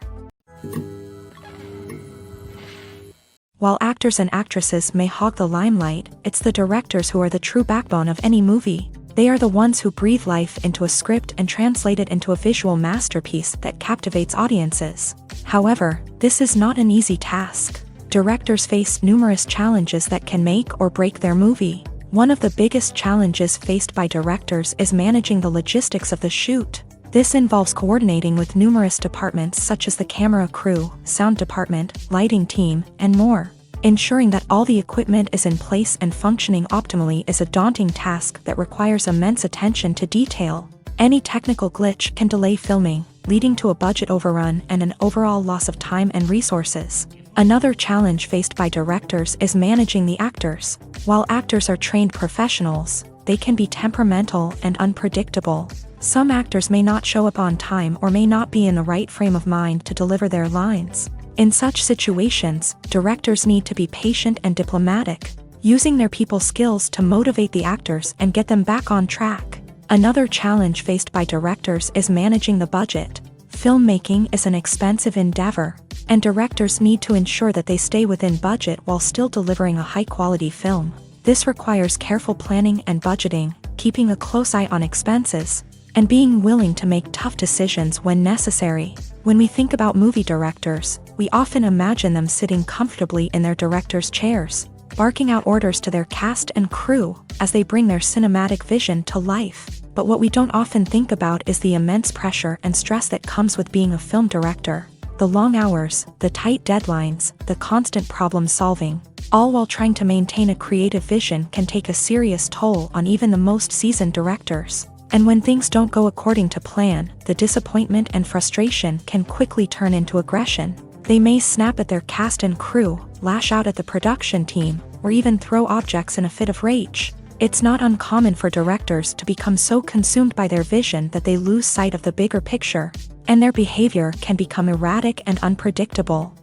While actors and actresses may hog the limelight, it's the directors who are the true backbone of any movie. They are the ones who breathe life into a script and translate it into a visual masterpiece that captivates audiences. However, this is not an easy task. Directors face numerous challenges that can make or break their movie. One of the biggest challenges faced by directors is managing the logistics of the shoot. This involves coordinating with numerous departments such as the camera crew, sound department, lighting team, and more. Ensuring that all the equipment is in place and functioning optimally is a daunting task that requires immense attention to detail. Any technical glitch can delay filming, leading to a budget overrun and an overall loss of time and resources. Another challenge faced by directors is managing the actors. While actors are trained professionals, they can be temperamental and unpredictable. Some actors may not show up on time or may not be in the right frame of mind to deliver their lines. In such situations, directors need to be patient and diplomatic, using their people skills to motivate the actors and get them back on track. Another challenge faced by directors is managing the budget. Filmmaking is an expensive endeavor, and directors need to ensure that they stay within budget while still delivering a high-quality film. This requires careful planning and budgeting, keeping a close eye on expenses, and being willing to make tough decisions when necessary. When we think about movie directors, we often imagine them sitting comfortably in their director's chairs, barking out orders to their cast and crew as they bring their cinematic vision to life. But what we don't often think about is the immense pressure and stress that comes with being a film director. The long hours, the tight deadlines, the constant problem solving, all while trying to maintain a creative vision can take a serious toll on even the most seasoned directors. And when things don't go according to plan, the disappointment and frustration can quickly turn into aggression. They may snap at their cast and crew, lash out at the production team, or even throw objects in a fit of rage. It's not uncommon for directors to become so consumed by their vision that they lose sight of the bigger picture, and their behavior can become erratic and unpredictable.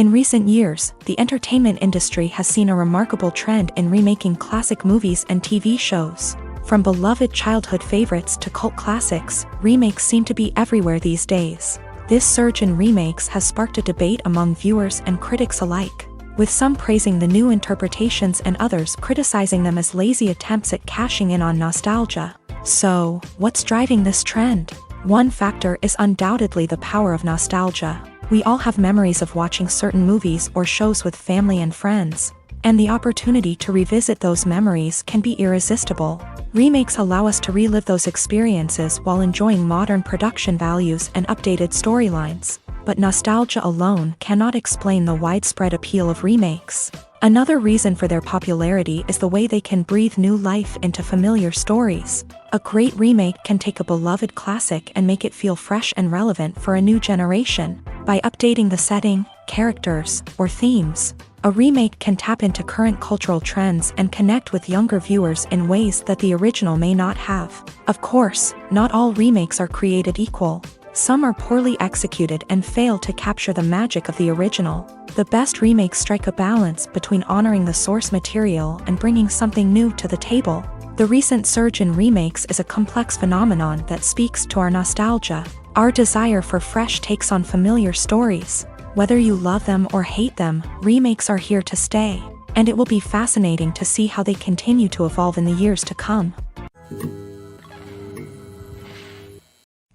In recent years, the entertainment industry has seen a remarkable trend in remaking classic movies and TV shows. From beloved childhood favorites to cult classics, remakes seem to be everywhere these days. This surge in remakes has sparked a debate among viewers and critics alike, with some praising the new interpretations and others criticizing them as lazy attempts at cashing in on nostalgia. So, what's driving this trend? One factor is undoubtedly the power of nostalgia. We all have memories of watching certain movies or shows with family and friends, and the opportunity to revisit those memories can be irresistible. Remakes allow us to relive those experiences while enjoying modern production values and updated storylines. But nostalgia alone cannot explain the widespread appeal of remakes. Another reason for their popularity is the way they can breathe new life into familiar stories. A great remake can take a beloved classic and make it feel fresh and relevant for a new generation. By updating the setting, characters, or themes, a remake can tap into current cultural trends and connect with younger viewers in ways that the original may not have. Of course, not all remakes are created equal. Some are poorly executed and fail to capture the magic of the original. The best remakes strike a balance between honoring the source material and bringing something new to the table. The recent surge in remakes is a complex phenomenon that speaks to our nostalgia, our desire for fresh takes on familiar stories. Whether you love them or hate them, remakes are here to stay, and it will be fascinating to see how they continue to evolve in the years to come.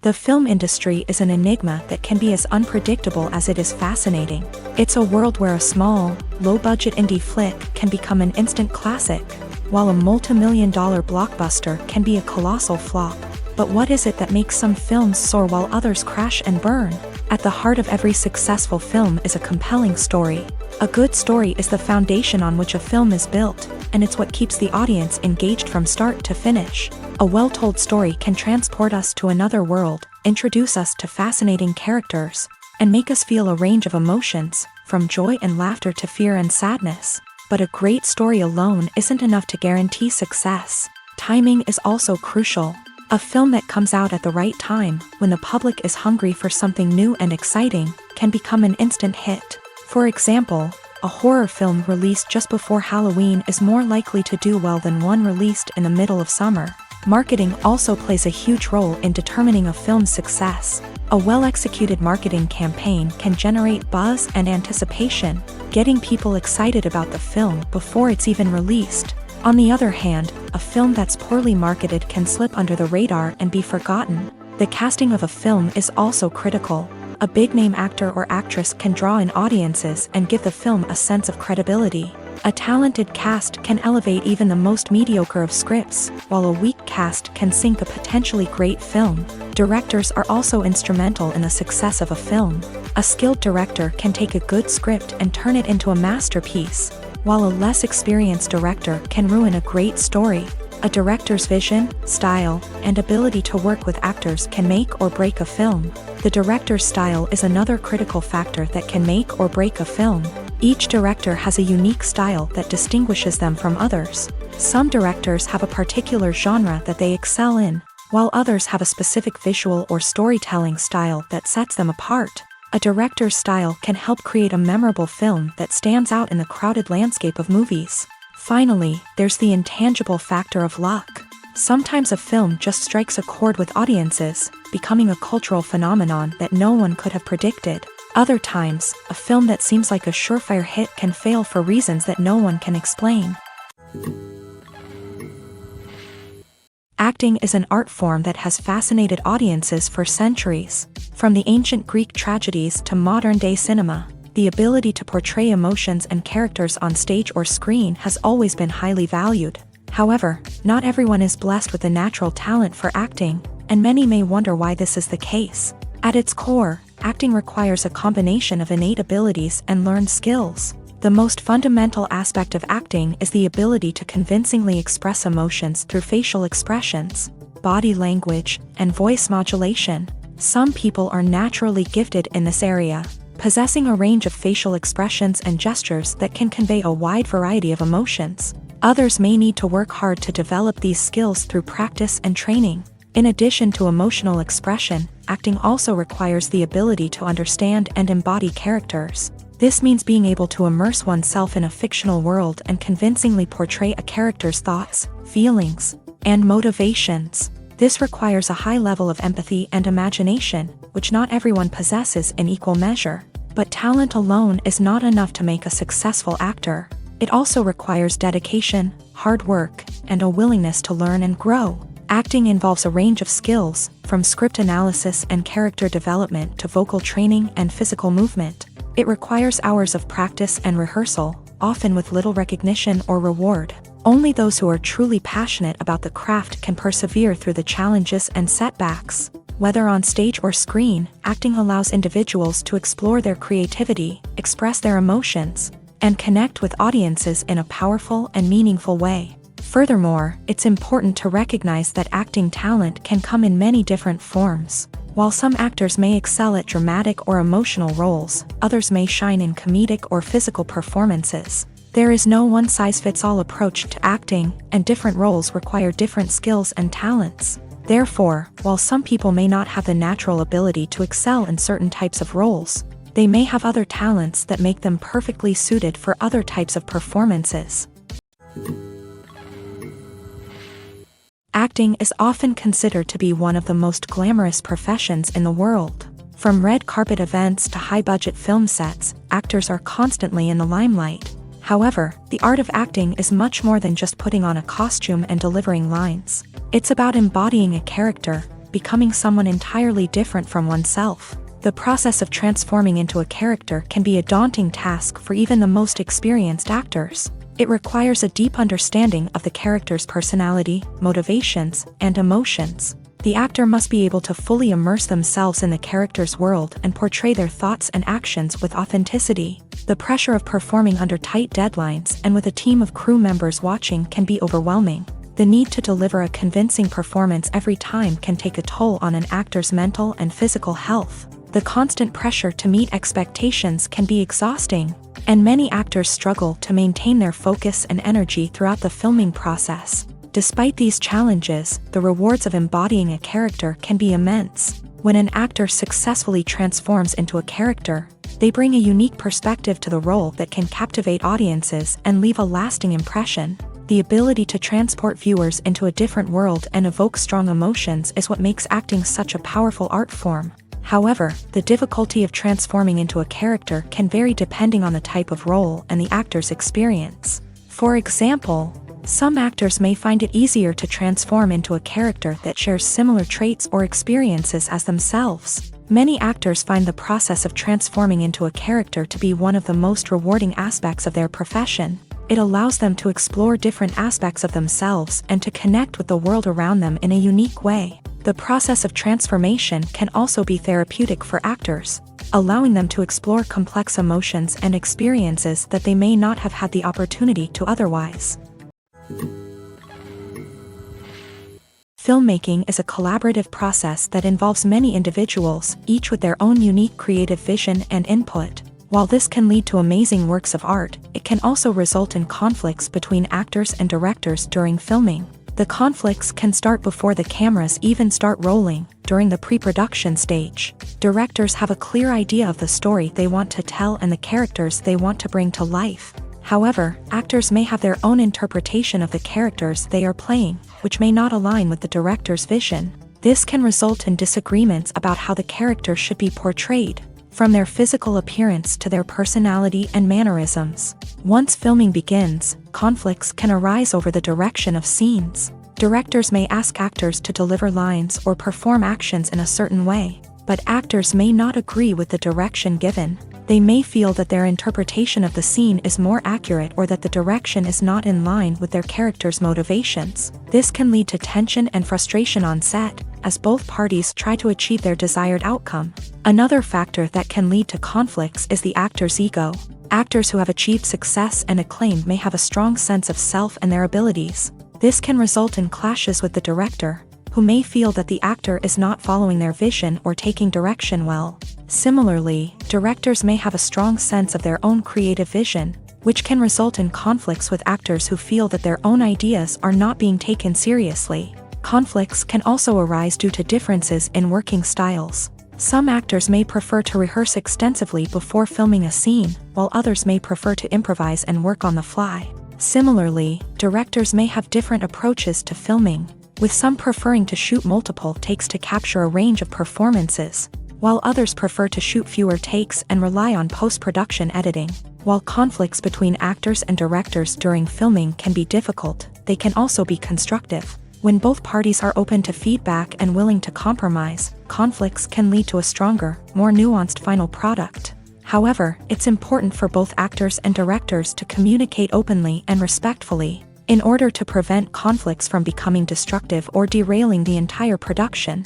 The film industry is an enigma that can be as unpredictable as it is fascinating. It's a world where a small, low-budget indie flick can become an instant classic, while a multi-million-dollar blockbuster can be a colossal flop. But what is it that makes some films soar while others crash and burn? At the heart of every successful film is a compelling story. A good story is the foundation on which a film is built, and it's what keeps the audience engaged from start to finish. A well-told story can transport us to another world, introduce us to fascinating characters, and make us feel a range of emotions, from joy and laughter to fear and sadness. But a great story alone isn't enough to guarantee success. Timing is also crucial. A film that comes out at the right time, when the public is hungry for something new and exciting, can become an instant hit. For example, a horror film released just before Halloween is more likely to do well than one released in the middle of summer. Marketing also plays a huge role in determining a film's success. A well-executed marketing campaign can generate buzz and anticipation, getting people excited about the film before it's even released. On the other hand, a film that's poorly marketed can slip under the radar and be forgotten. The casting of a film is also critical. A big-name actor or actress can draw in audiences and give the film a sense of credibility. A talented cast can elevate even the most mediocre of scripts, while a weak cast can sink a potentially great film. Directors are also instrumental in the success of a film. A skilled director can take a good script and turn it into a masterpiece, while a less experienced director can ruin a great story. A director's vision, style, and ability to work with actors can make or break a film. The director's style is another critical factor that can make or break a film. Each director has a unique style that distinguishes them from others. Some directors have a particular genre that they excel in, while others have a specific visual or storytelling style that sets them apart. A director's style can help create a memorable film that stands out in the crowded landscape of movies. Finally, there's the intangible factor of luck. Sometimes a film just strikes a chord with audiences, becoming a cultural phenomenon that no one could have predicted. Other times, a film that seems like a surefire hit can fail for reasons that no one can explain. Acting is an art form that has fascinated audiences for centuries. From the ancient Greek tragedies to modern-day cinema, the ability to portray emotions and characters on stage or screen has always been highly valued. However, not everyone is blessed with the natural talent for acting, and many may wonder why this is the case. At its core, acting requires a combination of innate abilities and learned skills. The most fundamental aspect of acting is the ability to convincingly express emotions through facial expressions, body language, and voice modulation. Some people are naturally gifted in this area, possessing a range of facial expressions and gestures that can convey a wide variety of emotions. Others may need to work hard to develop these skills through practice and training. In addition to emotional expression, acting also requires the ability to understand and embody characters. This means being able to immerse oneself in a fictional world and convincingly portray a character's thoughts, feelings, and motivations. This requires a high level of empathy and imagination, which not everyone possesses in equal measure. But talent alone is not enough to make a successful actor. It also requires dedication, hard work, and a willingness to learn and grow. Acting involves a range of skills, from script analysis and character development to vocal training and physical movement. It requires hours of practice and rehearsal, often with little recognition or reward. Only those who are truly passionate about the craft can persevere through the challenges and setbacks. Whether on stage or screen, acting allows individuals to explore their creativity, express their emotions, and connect with audiences in a powerful and meaningful way. Furthermore, it's important to recognize that acting talent can come in many different forms. While some actors may excel at dramatic or emotional roles, others may shine in comedic or physical performances. There is no one-size-fits-all approach to acting, and different roles require different skills and talents. Therefore, while some people may not have the natural ability to excel in certain types of roles, they may have other talents that make them perfectly suited for other types of performances. Acting is often considered to be one of the most glamorous professions in the world. From red carpet events to high-budget film sets, actors are constantly in the limelight. However, the art of acting is much more than just putting on a costume and delivering lines. It's about embodying a character, becoming someone entirely different from oneself. The process of transforming into a character can be a daunting task for even the most experienced actors. It requires a deep understanding of the character's personality, motivations, and emotions. The actor must be able to fully immerse themselves in the character's world and portray their thoughts and actions with authenticity. The pressure of performing under tight deadlines and with a team of crew members watching can be overwhelming. The need to deliver a convincing performance every time can take a toll on an actor's mental and physical health. The constant pressure to meet expectations can be exhausting, and many actors struggle to maintain their focus and energy throughout the filming process. Despite these challenges, the rewards of embodying a character can be immense. When an actor successfully transforms into a character, they bring a unique perspective to the role that can captivate audiences and leave a lasting impression. The ability to transport viewers into a different world and evoke strong emotions is what makes acting such a powerful art form. However, the difficulty of transforming into a character can vary depending on the type of role and the actor's experience. For example, some actors may find it easier to transform into a character that shares similar traits or experiences as themselves. Many actors find the process of transforming into a character to be one of the most rewarding aspects of their profession. It allows them to explore different aspects of themselves and to connect with the world around them in a unique way. The process of transformation can also be therapeutic for actors, allowing them to explore complex emotions and experiences that they may not have had the opportunity to otherwise. Filmmaking is a collaborative process that involves many individuals, each with their own unique creative vision and input. While this can lead to amazing works of art, it can also result in conflicts between actors and directors during filming. The conflicts can start before the cameras even start rolling, during the pre-production stage. Directors have a clear idea of the story they want to tell and the characters they want to bring to life. However, actors may have their own interpretation of the characters they are playing, which may not align with the director's vision. This can result in disagreements about how the character should be portrayed, from their physical appearance to their personality and mannerisms. Once filming begins, conflicts can arise over the direction of scenes. Directors may ask actors to deliver lines or perform actions in a certain way, but actors may not agree with the direction given. They may feel that their interpretation of the scene is more accurate or that the direction is not in line with their character's motivations. This can lead to tension and frustration on set, as both parties try to achieve their desired outcome. Another factor that can lead to conflicts is the actor's ego. Actors who have achieved success and acclaim may have a strong sense of self and their abilities. This can result in clashes with the director, who may feel that the actor is not following their vision or taking direction well. Similarly, directors may have a strong sense of their own creative vision, which can result in conflicts with actors who feel that their own ideas are not being taken seriously. Conflicts can also arise due to differences in working styles. Some actors may prefer to rehearse extensively before filming a scene, while others may prefer to improvise and work on the fly. Similarly, directors may have different approaches to filming, with some preferring to shoot multiple takes to capture a range of performances, while others prefer to shoot fewer takes and rely on post-production editing. While conflicts between actors and directors during filming can be difficult, they can also be constructive. When both parties are open to feedback and willing to compromise, conflicts can lead to a stronger, more nuanced final product. However, it's important for both actors and directors to communicate openly and respectfully, in order to prevent conflicts from becoming destructive or derailing the entire production.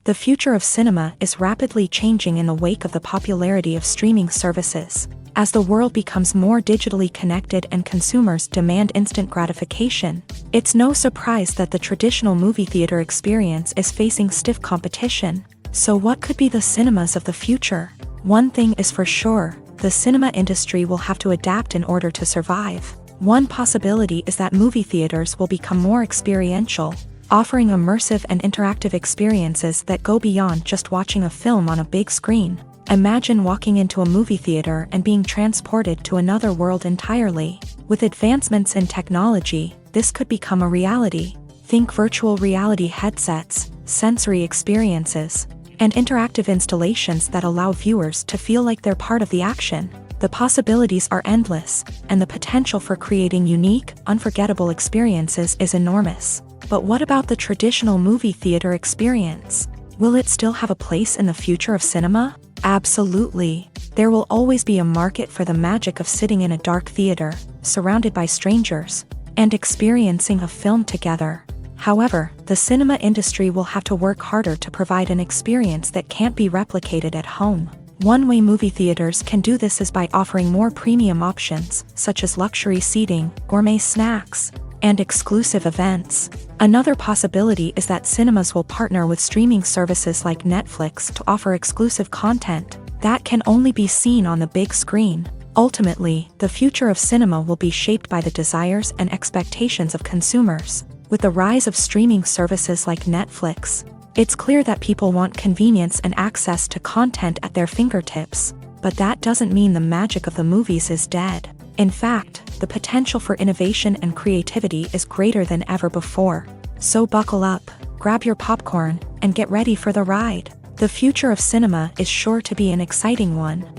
The future of cinema is rapidly changing in the wake of the popularity of streaming services. As the world becomes more digitally connected and consumers demand instant gratification, it's no surprise that the traditional movie theater experience is facing stiff competition. So what could be the cinemas of the future? One thing is for sure, the cinema industry will have to adapt in order to survive. One possibility is that movie theaters will become more experiential, offering immersive and interactive experiences that go beyond just watching a film on a big screen. Imagine walking into a movie theater and being transported to another world entirely. With advancements in technology, this could become a reality. Think virtual reality headsets, sensory experiences, and interactive installations that allow viewers to feel like they're part of the action. The possibilities are endless, and the potential for creating unique, unforgettable experiences is enormous. But what about the traditional movie theater experience? Will it still have a place in the future of cinema? Absolutely. There will always be a market for the magic of sitting in a dark theater, surrounded by strangers, and experiencing a film together. However, the cinema industry will have to work harder to provide an experience that can't be replicated at home. One way movie theaters can do this is by offering more premium options, such as luxury seating, gourmet snacks, and exclusive events. Another possibility is that cinemas will partner with streaming services like Netflix to offer exclusive content that can only be seen on the big screen. Ultimately, the future of cinema will be shaped by the desires and expectations of consumers. With the rise of streaming services like Netflix, it's clear that people want convenience and access to content at their fingertips. But that doesn't mean the magic of the movies is dead. In fact, the potential for innovation and creativity is greater than ever before. So buckle up, grab your popcorn, and get ready for the ride. The future of cinema is sure to be an exciting one.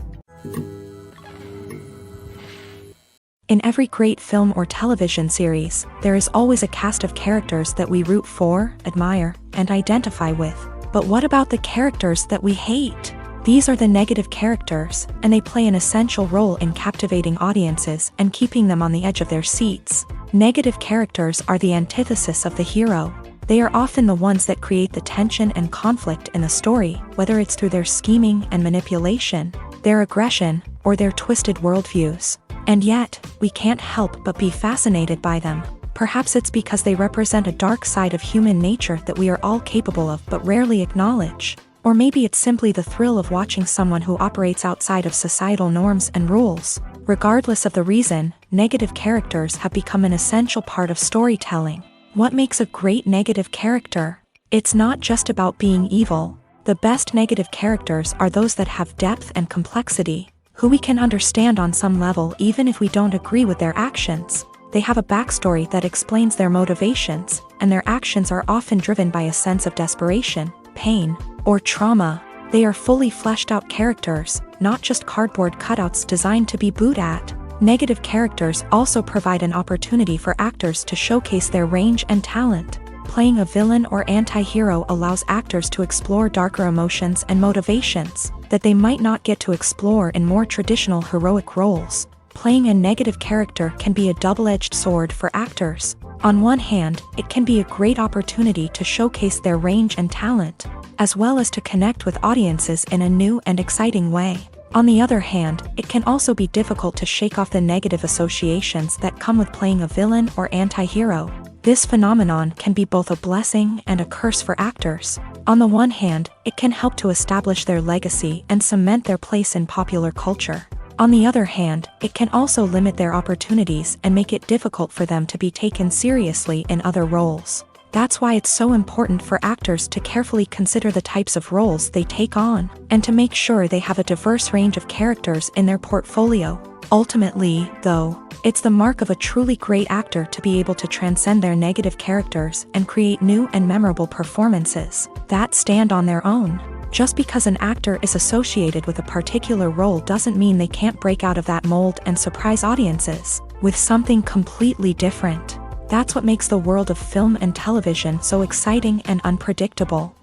In every great film or television series, there is always a cast of characters that we root for, admire, and identify with. But what about the characters that we hate? These are the negative characters, and they play an essential role in captivating audiences and keeping them on the edge of their seats. Negative characters are the antithesis of the hero. They are often the ones that create the tension and conflict in the story, whether it's through their scheming and manipulation, their aggression, or their twisted worldviews. And yet, we can't help but be fascinated by them. Perhaps it's because they represent a dark side of human nature that we are all capable of but rarely acknowledge. Or maybe it's simply the thrill of watching someone who operates outside of societal norms and rules. Regardless of the reason, negative characters have become an essential part of storytelling. What makes a great negative character? It's not just about being evil. The best negative characters are those that have depth and complexity, who we can understand on some level even if we don't agree with their actions. They have a backstory that explains their motivations, and their actions are often driven by a sense of desperation, pain, or trauma. They are fully fleshed out characters, not just cardboard cutouts designed to be booed at. Negative characters also provide an opportunity for actors to showcase their range and talent. Playing a villain or anti-hero allows actors to explore darker emotions and motivations that they might not get to explore in more traditional heroic roles. Playing a negative character can be a double-edged sword for actors. On one hand, it can be a great opportunity to showcase their range and talent, as well as to connect with audiences in a new and exciting way. On the other hand, it can also be difficult to shake off the negative associations that come with playing a villain or anti-hero. This phenomenon can be both a blessing and a curse for actors. On the one hand, it can help to establish their legacy and cement their place in popular culture. On the other hand, it can also limit their opportunities and make it difficult for them to be taken seriously in other roles. That's why it's so important for actors to carefully consider the types of roles they take on, and to make sure they have a diverse range of characters in their portfolio. Ultimately, though, it's the mark of a truly great actor to be able to transcend their negative characters and create new and memorable performances that stand on their own. Just because an actor is associated with a particular role doesn't mean they can't break out of that mold and surprise audiences with something completely different. That's what makes the world of film and television so exciting and unpredictable.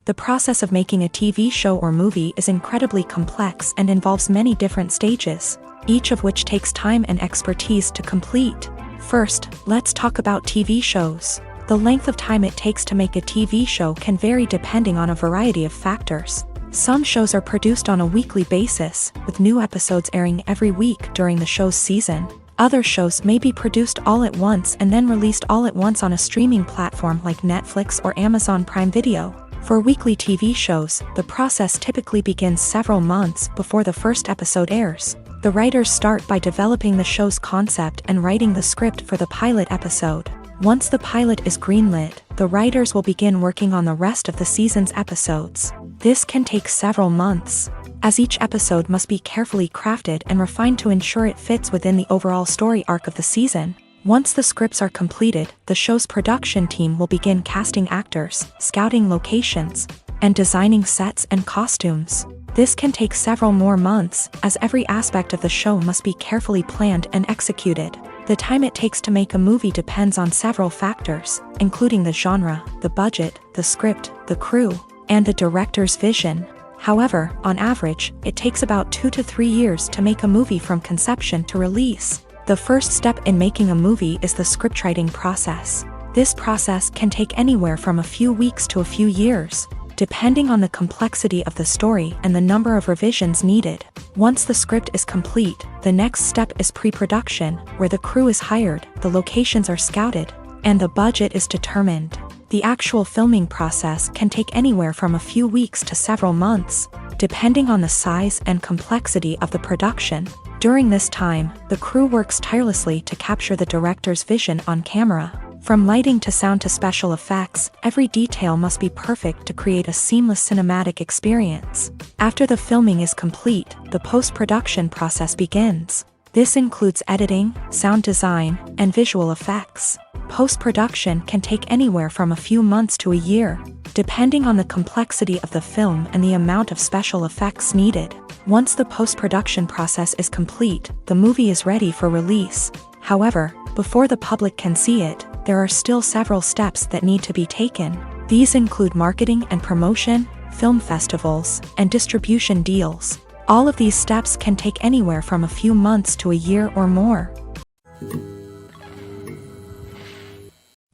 The process of making a TV show or movie is incredibly complex and involves many different stages, each of which takes time and expertise to complete. First, let's talk about TV shows. The length of time it takes to make a TV show can vary depending on a variety of factors. Some shows are produced on a weekly basis, with new episodes airing every week during the show's season. Other shows may be produced all at once and then released all at once on a streaming platform like Netflix or Amazon Prime Video. For weekly TV shows, the process typically begins several months before the first episode airs. The writers start by developing the show's concept and writing the script for the pilot episode. Once the pilot is greenlit, the writers will begin working on the rest of the season's episodes. This can take several months, as each episode must be carefully crafted and refined to ensure it fits within the overall story arc of the season. Once the scripts are completed, the show's production team will begin casting actors, scouting locations, and designing sets and costumes. This can take several more months, as every aspect of the show must be carefully planned and executed. The time it takes to make a movie depends on several factors, including the genre, the budget, the script, the crew, and the director's vision. However, on average, it takes about 2 to 3 years to make a movie from conception to release. The first step in making a movie is the scriptwriting process. This process can take anywhere from a few weeks to a few years, depending on the complexity of the story and the number of revisions needed. Once the script is complete, the next step is pre-production, where the crew is hired, the locations are scouted, and the budget is determined. The actual filming process can take anywhere from a few weeks to several months, depending on the size and complexity of the production. During this time, the crew works tirelessly to capture the director's vision on camera. From lighting to sound to special effects, every detail must be perfect to create a seamless cinematic experience. After the filming is complete, the post-production process begins. This includes editing, sound design, and visual effects. Post-production can take anywhere from a few months to a year, depending on the complexity of the film and the amount of special effects needed. Once the post-production process is complete, the movie is ready for release. However, before the public can see it, there are still several steps that need to be taken. These include marketing and promotion, film festivals, and distribution deals. All of these steps can take anywhere from a few months to a year or more.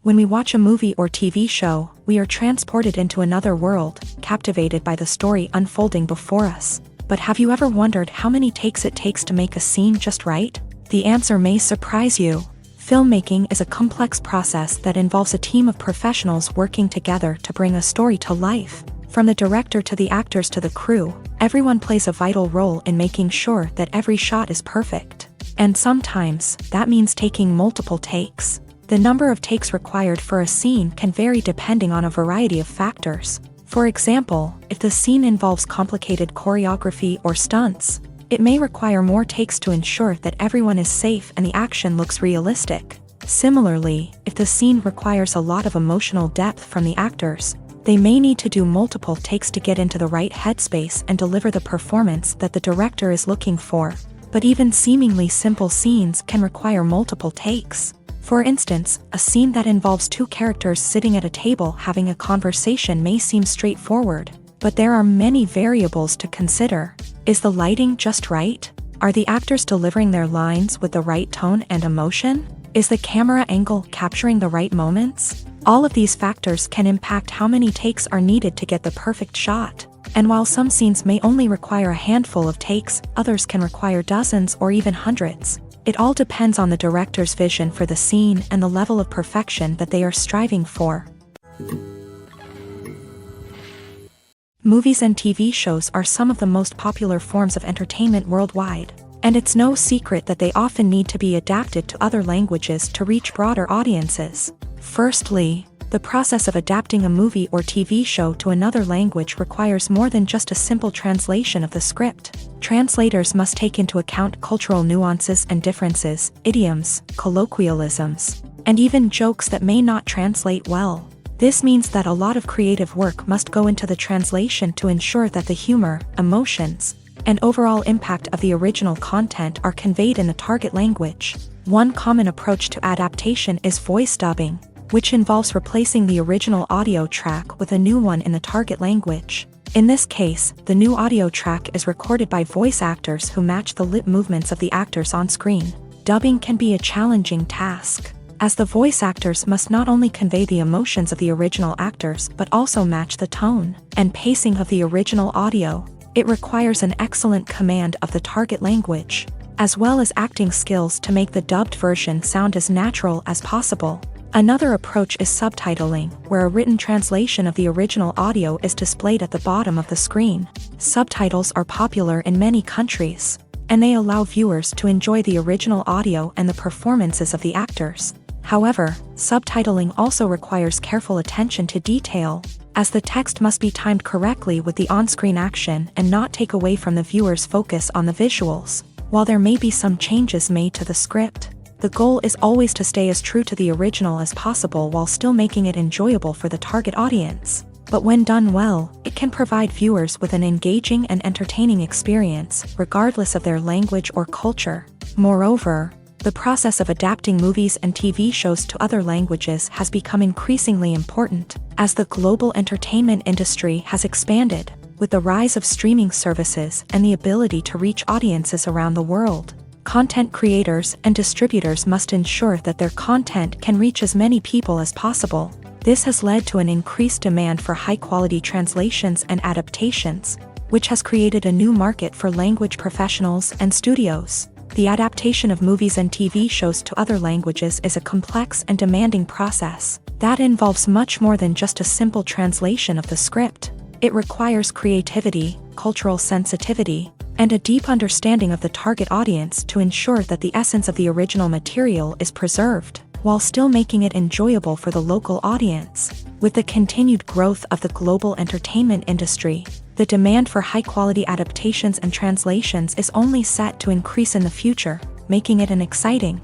When we watch a movie or TV show, we are transported into another world, captivated by the story unfolding before us. But have you ever wondered how many takes it takes to make a scene just right? The answer may surprise you. Filmmaking is a complex process that involves a team of professionals working together to bring a story to life. From the director to the actors to the crew, everyone plays a vital role in making sure that every shot is perfect. And sometimes, that means taking multiple takes. The number of takes required for a scene can vary depending on a variety of factors. For example, if the scene involves complicated choreography or stunts, it may require more takes to ensure that everyone is safe and the action looks realistic. Similarly, if the scene requires a lot of emotional depth from the actors, they may need to do multiple takes to get into the right headspace and deliver the performance that the director is looking for. But even seemingly simple scenes can require multiple takes. For instance, a scene that involves two characters sitting at a table having a conversation may seem straightforward, but there are many variables to consider. Is the lighting just right? Are the actors delivering their lines with the right tone and emotion? Is the camera angle capturing the right moments? All of these factors can impact how many takes are needed to get the perfect shot. And while some scenes may only require a handful of takes, others can require dozens or even hundreds. It all depends on the director's vision for the scene and the level of perfection that they are striving for. Movies and TV shows are some of the most popular forms of entertainment worldwide. And it's no secret that they often need to be adapted to other languages to reach broader audiences. Firstly, the process of adapting a movie or TV show to another language requires more than just a simple translation of the script. Translators must take into account cultural nuances and differences, idioms, colloquialisms, and even jokes that may not translate well. This means that a lot of creative work must go into the translation to ensure that the humor, emotions, and overall impact of the original content are conveyed in the target language. One common approach to adaptation is voice dubbing, which involves replacing the original audio track with a new one in the target language. In this case, the new audio track is recorded by voice actors who match the lip movements of the actors on screen. Dubbing can be a challenging task, as the voice actors must not only convey the emotions of the original actors but also match the tone and pacing of the original audio. It requires an excellent command of the target language, as well as acting skills to make the dubbed version sound as natural as possible. Another approach is subtitling, where a written translation of the original audio is displayed at the bottom of the screen. Subtitles are popular in many countries, and they allow viewers to enjoy the original audio and the performances of the actors. However, subtitling also requires careful attention to detail, as the text must be timed correctly with the on-screen action and not take away from the viewer's focus on the visuals. While there may be some changes made to the script, the goal is always to stay as true to the original as possible while still making it enjoyable for the target audience. But when done well, it can provide viewers with an engaging and entertaining experience, regardless of their language or culture. Moreover, the process of adapting movies and TV shows to other languages has become increasingly important, as the global entertainment industry has expanded, with the rise of streaming services and the ability to reach audiences around the world. Content creators and distributors must ensure that their content can reach as many people as possible. This has led to an increased demand for high-quality translations and adaptations, which has created a new market for language professionals and studios. The adaptation of movies and TV shows to other languages is a complex and demanding process that involves much more than just a simple translation of the script. It requires creativity, cultural sensitivity, and a deep understanding of the target audience to ensure that the essence of the original material is preserved, while still making it enjoyable for the local audience. With the continued growth of the global entertainment industry, the demand for high-quality adaptations and translations is only set to increase in the future, making it an exciting.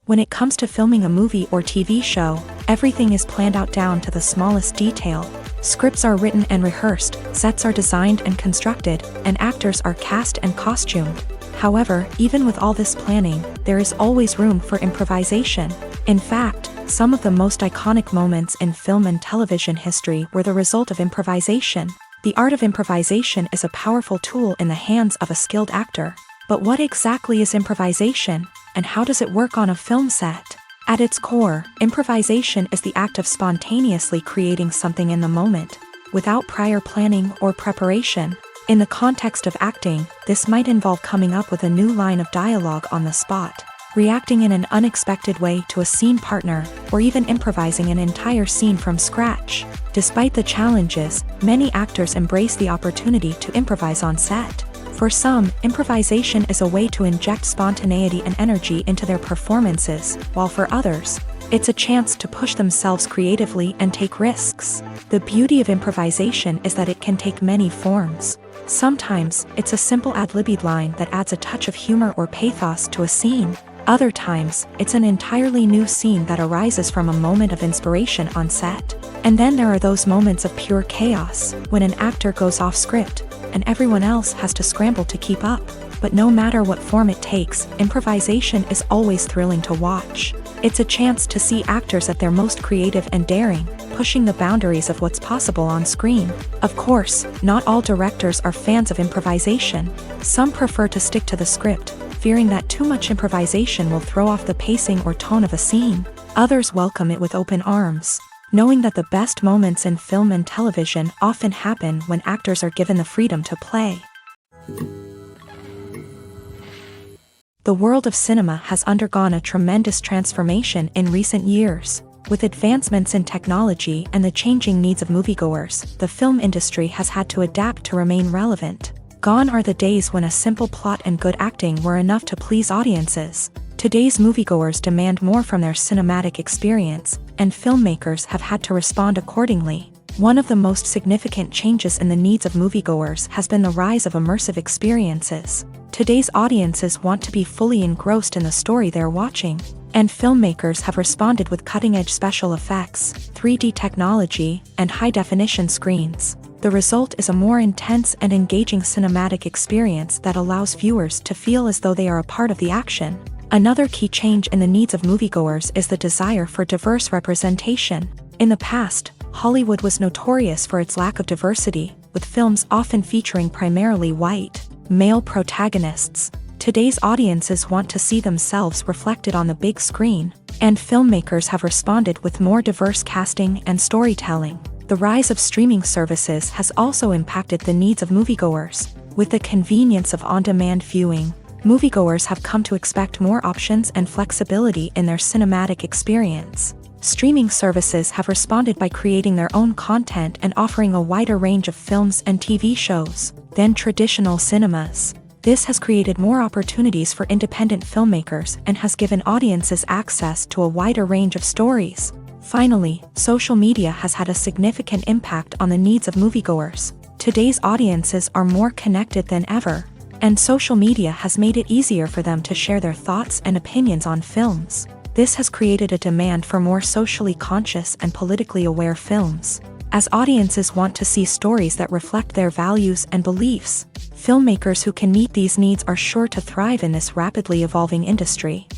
When it comes to filming a movie or TV show, everything is planned out down to the smallest detail. Scripts are written and rehearsed, sets are designed and constructed, and actors are cast and costumed. However, even with all this planning, there is always room for improvisation. In fact, some of the most iconic moments in film and television history were the result of improvisation. The art of improvisation is a powerful tool in the hands of a skilled actor. But what exactly is improvisation, and how does it work on a film set? At its core, improvisation is the act of spontaneously creating something in the moment, without prior planning or preparation. In the context of acting, this might involve coming up with a new line of dialogue on the spot, reacting in an unexpected way to a scene partner, or even improvising an entire scene from scratch. Despite the challenges, many actors embrace the opportunity to improvise on set. For some, improvisation is a way to inject spontaneity and energy into their performances, while for others, it's a chance to push themselves creatively and take risks. The beauty of improvisation is that it can take many forms. Sometimes, it's a simple ad-libbed line that adds a touch of humor or pathos to a scene. Other times, it's an entirely new scene that arises from a moment of inspiration on set. And then there are those moments of pure chaos, when an actor goes off script, and everyone else has to scramble to keep up. But no matter what form it takes, improvisation is always thrilling to watch. It's a chance to see actors at their most creative and daring, pushing the boundaries of what's possible on screen. Of course, not all directors are fans of improvisation. Some prefer to stick to the script, fearing that too much improvisation will throw off the pacing or tone of a scene. Others welcome it with open arms, knowing that the best moments in film and television often happen when actors are given the freedom to play. The world of cinema has undergone a tremendous transformation in recent years. With advancements in technology and the changing needs of moviegoers, the film industry has had to adapt to remain relevant. Gone are the days when a simple plot and good acting were enough to please audiences. Today's moviegoers demand more from their cinematic experience, and filmmakers have had to respond accordingly. One of the most significant changes in the needs of moviegoers has been the rise of immersive experiences. Today's audiences want to be fully engrossed in the story they're watching, and filmmakers have responded with cutting-edge special effects, 3D technology, and high-definition screens. The result is a more intense and engaging cinematic experience that allows viewers to feel as though they are a part of the action. Another key change in the needs of moviegoers is the desire for diverse representation. In the past, Hollywood was notorious for its lack of diversity, with films often featuring primarily white, male protagonists. Today's audiences want to see themselves reflected on the big screen, and filmmakers have responded with more diverse casting and storytelling. The rise of streaming services has also impacted the needs of moviegoers. With the convenience of on-demand viewing, moviegoers have come to expect more options and flexibility in their cinematic experience. Streaming services have responded by creating their own content and offering a wider range of films and TV shows than traditional cinemas. This has created more opportunities for independent filmmakers and has given audiences access to a wider range of stories. Finally, social media has had a significant impact on the needs of moviegoers. Today's audiences are more connected than ever, and social media has made it easier for them to share their thoughts and opinions on films. This has created a demand for more socially conscious and politically aware films. As audiences want to see stories that reflect their values and beliefs, filmmakers who can meet these needs are sure to thrive in this rapidly evolving industry.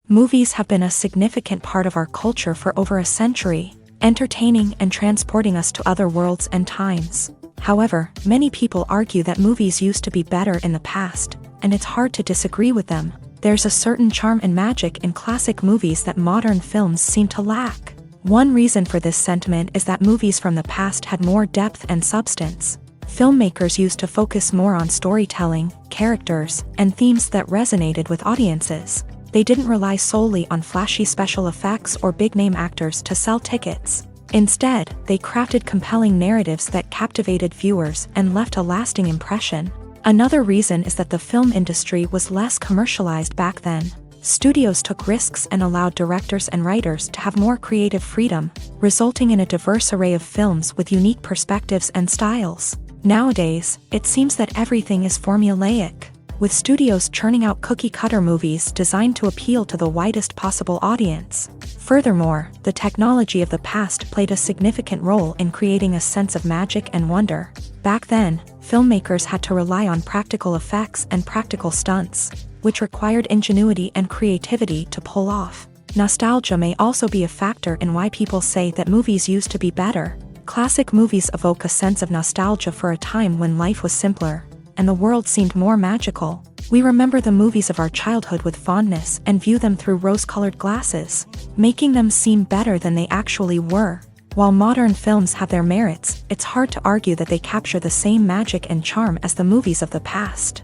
Movies have been a significant part of our culture for over a century, entertaining and transporting us to other worlds and times. However, many people argue that movies used to be better in the past, and it's hard to disagree with them. There's a certain charm and magic in classic movies that modern films seem to lack. One reason for this sentiment is that movies from the past had more depth and substance. Filmmakers used to focus more on storytelling, characters, and themes that resonated with audiences. They didn't rely solely on flashy special effects or big-name actors to sell tickets. Instead, they crafted compelling narratives that captivated viewers and left a lasting impression. Another reason is that the film industry was less commercialized back then. Studios took risks and allowed directors and writers to have more creative freedom, resulting in a diverse array of films with unique perspectives and styles. Nowadays, it seems that everything is formulaic, with studios churning out cookie-cutter movies designed to appeal to the widest possible audience. Furthermore, the technology of the past played a significant role in creating a sense of magic and wonder. Back then, filmmakers had to rely on practical effects and practical stunts, which required ingenuity and creativity to pull off. Nostalgia may also be a factor in why people say that movies used to be better. Classic movies evoke a sense of nostalgia for a time when life was simpler, and the world seemed more magical. We remember the movies of our childhood with fondness and view them through rose-colored glasses, making them seem better than they actually were. While modern films have their merits, it's hard to argue that they capture the same magic and charm as the movies of the past.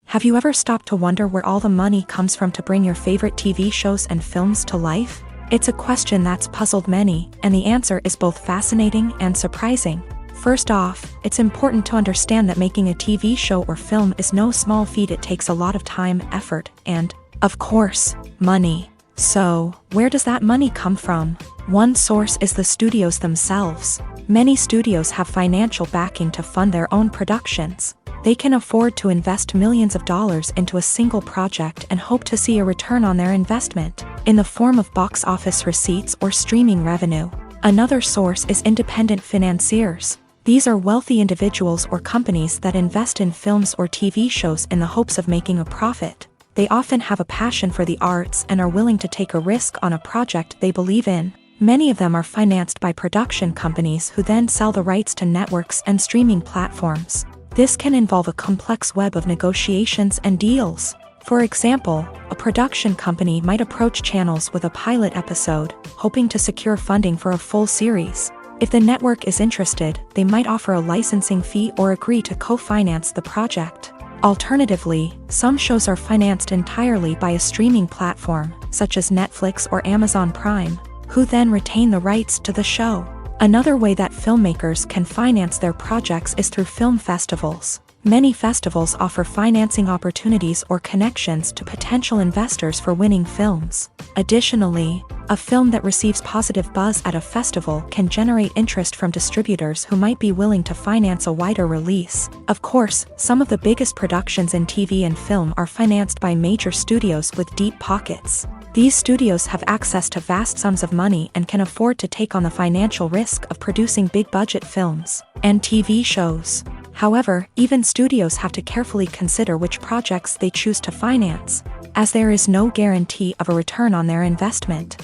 Have you ever stopped to wonder where all the money comes from to bring your favorite TV shows and films to life? It's a question that's puzzled many, and the answer is both fascinating and surprising. First off, it's important to understand that making a TV show or film is no small feat. It takes a lot of time, effort, and, of course, money. So, where does that money come from? One source is the studios themselves. Many studios have financial backing to fund their own productions. They can afford to invest millions of dollars into a single project and hope to see a return on their investment, in the form of box office receipts or streaming revenue. Another source is independent financiers. These are wealthy individuals or companies that invest in films or TV shows in the hopes of making a profit. They often have a passion for the arts and are willing to take a risk on a project they believe in. Many of them are financed by production companies who then sell the rights to networks and streaming platforms. This can involve a complex web of negotiations and deals. For example, a production company might approach channels with a pilot episode, hoping to secure funding for a full series. If the network is interested, they might offer a licensing fee or agree to co-finance the project. Alternatively, some shows are financed entirely by a streaming platform, such as Netflix or Amazon Prime, who then retain the rights to the show. Another way that filmmakers can finance their projects is through film festivals. Many festivals offer financing opportunities or connections to potential investors for winning films. Additionally, a film that receives positive buzz at a festival can generate interest from distributors who might be willing to finance a wider release. Of course, some of the biggest productions in TV and film are financed by major studios with deep pockets. These studios have access to vast sums of money and can afford to take on the financial risk of producing big-budget films and TV shows. However, even studios have to carefully consider which projects they choose to finance, as there is no guarantee of a return on their investment.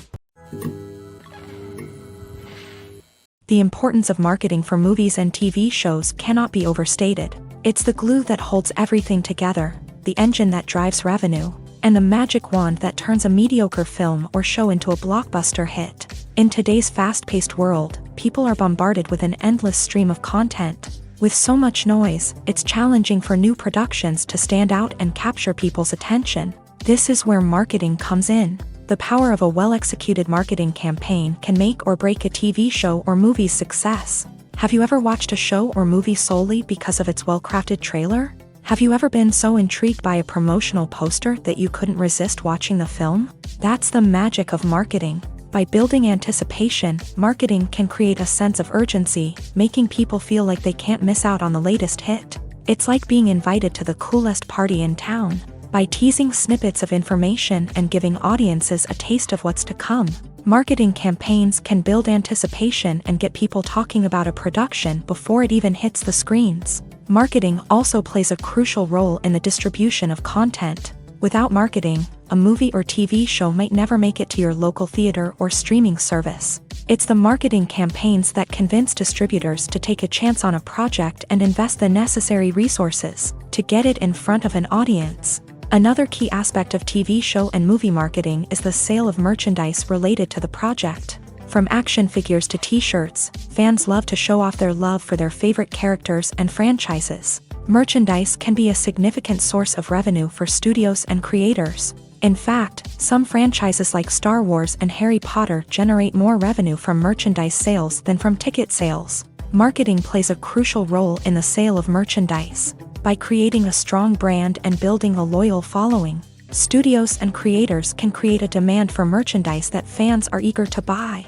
The importance of marketing for movies and TV shows cannot be overstated. It's the glue that holds everything together, the engine that drives revenue, and the magic wand that turns a mediocre film or show into a blockbuster hit. In today's fast-paced world, people are bombarded with an endless stream of content. With so much noise, it's challenging for new productions to stand out and capture people's attention. This is where marketing comes in. The power of a well-executed marketing campaign can make or break a TV show or movie's success. Have you ever watched a show or movie solely because of its well-crafted trailer? Have you ever been so intrigued by a promotional poster that you couldn't resist watching the film? That's the magic of marketing. By building anticipation, marketing can create a sense of urgency, making people feel like they can't miss out on the latest hit. It's like being invited to the coolest party in town. By teasing snippets of information and giving audiences a taste of what's to come, marketing campaigns can build anticipation and get people talking about a production before it even hits the screens. Marketing also plays a crucial role in the distribution of content. Without marketing, a movie or TV show might never make it to your local theater or streaming service. It's the marketing campaigns that convince distributors to take a chance on a project and invest the necessary resources to get it in front of an audience. Another key aspect of TV show and movie marketing is the sale of merchandise related to the project. From action figures to t-shirts, fans love to show off their love for their favorite characters and franchises. Merchandise can be a significant source of revenue for studios and creators. In fact, some franchises like Star Wars and Harry Potter generate more revenue from merchandise sales than from ticket sales. Marketing plays a crucial role in the sale of merchandise. By creating a strong brand and building a loyal following, studios and creators can create a demand for merchandise that fans are eager to buy.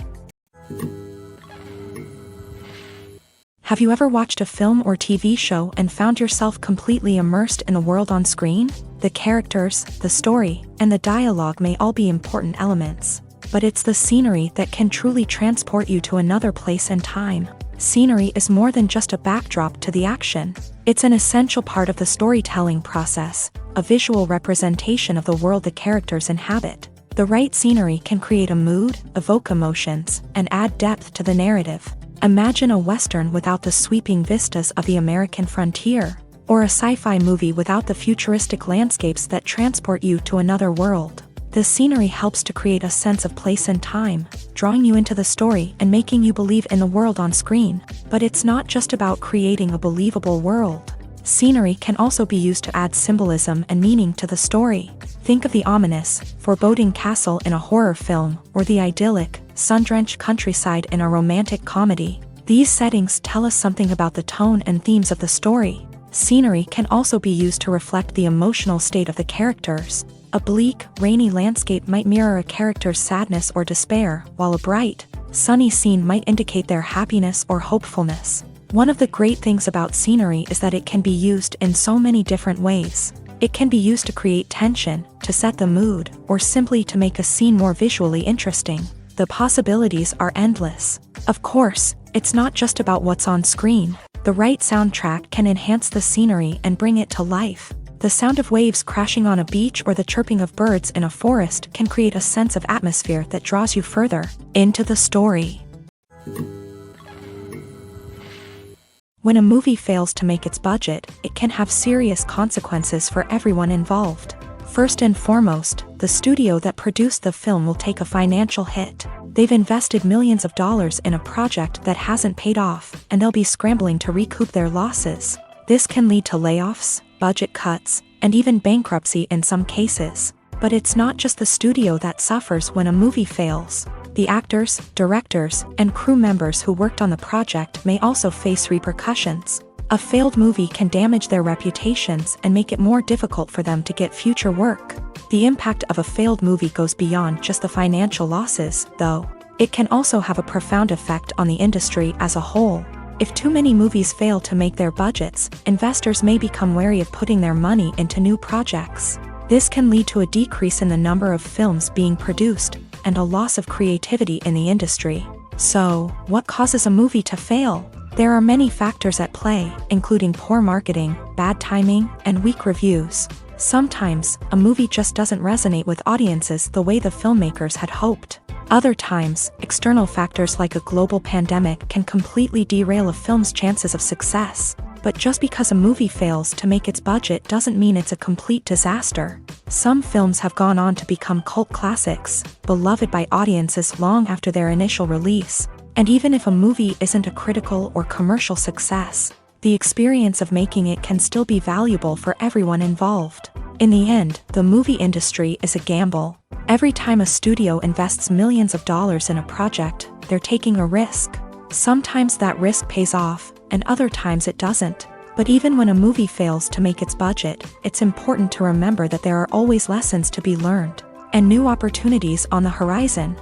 Have you ever watched a film or TV show and found yourself completely immersed in the world on screen? The characters, the story, and the dialogue may all be important elements, but it's the scenery that can truly transport you to another place and time. Scenery is more than just a backdrop to the action. It's an essential part of the storytelling process, a visual representation of the world the characters inhabit. The right scenery can create a mood, evoke emotions, and add depth to the narrative. Imagine a Western without the sweeping vistas of the American frontier, or a sci-fi movie without the futuristic landscapes that transport you to another world. The scenery helps to create a sense of place and time, drawing you into the story and making you believe in the world on screen. But it's not just about creating a believable world. Scenery can also be used to add symbolism and meaning to the story. Think of the ominous, foreboding castle in a horror film, or the idyllic, sun-drenched countryside in a romantic comedy. These settings tell us something about the tone and themes of the story. Scenery can also be used to reflect the emotional state of the characters. A bleak, rainy landscape might mirror a character's sadness or despair, while a bright, sunny scene might indicate their happiness or hopefulness. One of the great things about scenery is that it can be used in so many different ways. It can be used to create tension, to set the mood, or simply to make a scene more visually interesting. The possibilities are endless. Of course, it's not just about what's on screen. The right soundtrack can enhance the scenery and bring it to life. The sound of waves crashing on a beach or the chirping of birds in a forest can create a sense of atmosphere that draws you further into the story. When a movie fails to make its budget, it can have serious consequences for everyone involved. First and foremost, the studio that produced the film will take a financial hit. They've invested millions of dollars in a project that hasn't paid off, and they'll be scrambling to recoup their losses. This can lead to layoffs, budget cuts, and even bankruptcy in some cases. But it's not just the studio that suffers when a movie fails. The actors, directors, and crew members who worked on the project may also face repercussions. A failed movie can damage their reputations and make it more difficult for them to get future work. The impact of a failed movie goes beyond just the financial losses, though. It can also have a profound effect on the industry as a whole. If too many movies fail to make their budgets, investors may become wary of putting their money into new projects. This can lead to a decrease in the number of films being produced, and a loss of creativity in the industry. So, what causes a movie to fail? There are many factors at play, including poor marketing, bad timing, and weak reviews. Sometimes, a movie just doesn't resonate with audiences the way the filmmakers had hoped. Other times, external factors like a global pandemic can completely derail a film's chances of success. But just because a movie fails to make its budget doesn't mean it's a complete disaster. Some films have gone on to become cult classics, beloved by audiences long after their initial release. And even if a movie isn't a critical or commercial success, the experience of making it can still be valuable for everyone involved. In the end, the movie industry is a gamble. Every time a studio invests millions of dollars in a project, they're taking a risk. Sometimes that risk pays off, and other times it doesn't. But even when a movie fails to make its budget, it's important to remember that there are always lessons to be learned, and new opportunities on the horizon.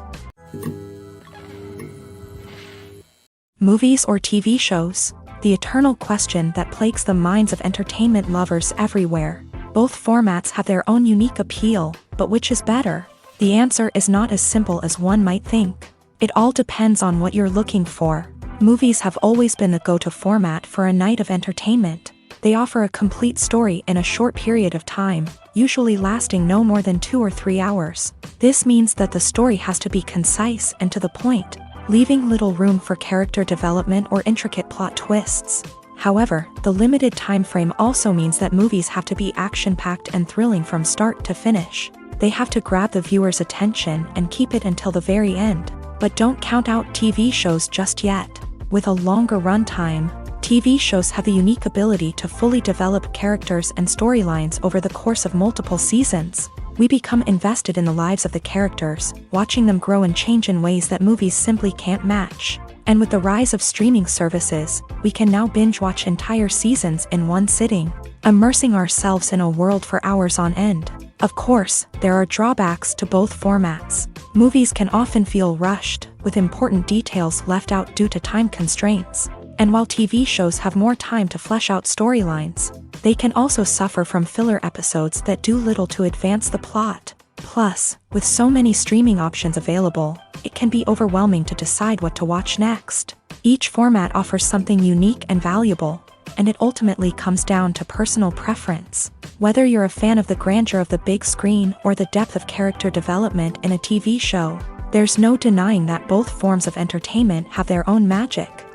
Movies or TV shows? The eternal question that plagues the minds of entertainment lovers everywhere. Both formats have their own unique appeal, but which is better? The answer is not as simple as one might think. It all depends on what you're looking for. Movies have always been the go-to format for a night of entertainment. They offer a complete story in a short period of time, usually lasting no more than 2 or 3 hours. This means that the story has to be concise and to the point, leaving little room for character development or intricate plot twists. However, the limited time frame also means that movies have to be action-packed and thrilling from start to finish. They have to grab the viewer's attention and keep it until the very end. But don't count out TV shows just yet. With a longer runtime, TV shows have the unique ability to fully develop characters and storylines over the course of multiple seasons. We become invested in the lives of the characters, watching them grow and change in ways that movies simply can't match. And with the rise of streaming services, we can now binge-watch entire seasons in one sitting, immersing ourselves in a world for hours on end. Of course, there are drawbacks to both formats. Movies can often feel rushed, with important details left out due to time constraints. And while TV shows have more time to flesh out storylines, they can also suffer from filler episodes that do little to advance the plot. Plus, with so many streaming options available, it can be overwhelming to decide what to watch next. Each format offers something unique and valuable, and it ultimately comes down to personal preference. Whether you're a fan of the grandeur of the big screen or the depth of character development in a TV show, there's no denying that both forms of entertainment have their own magic.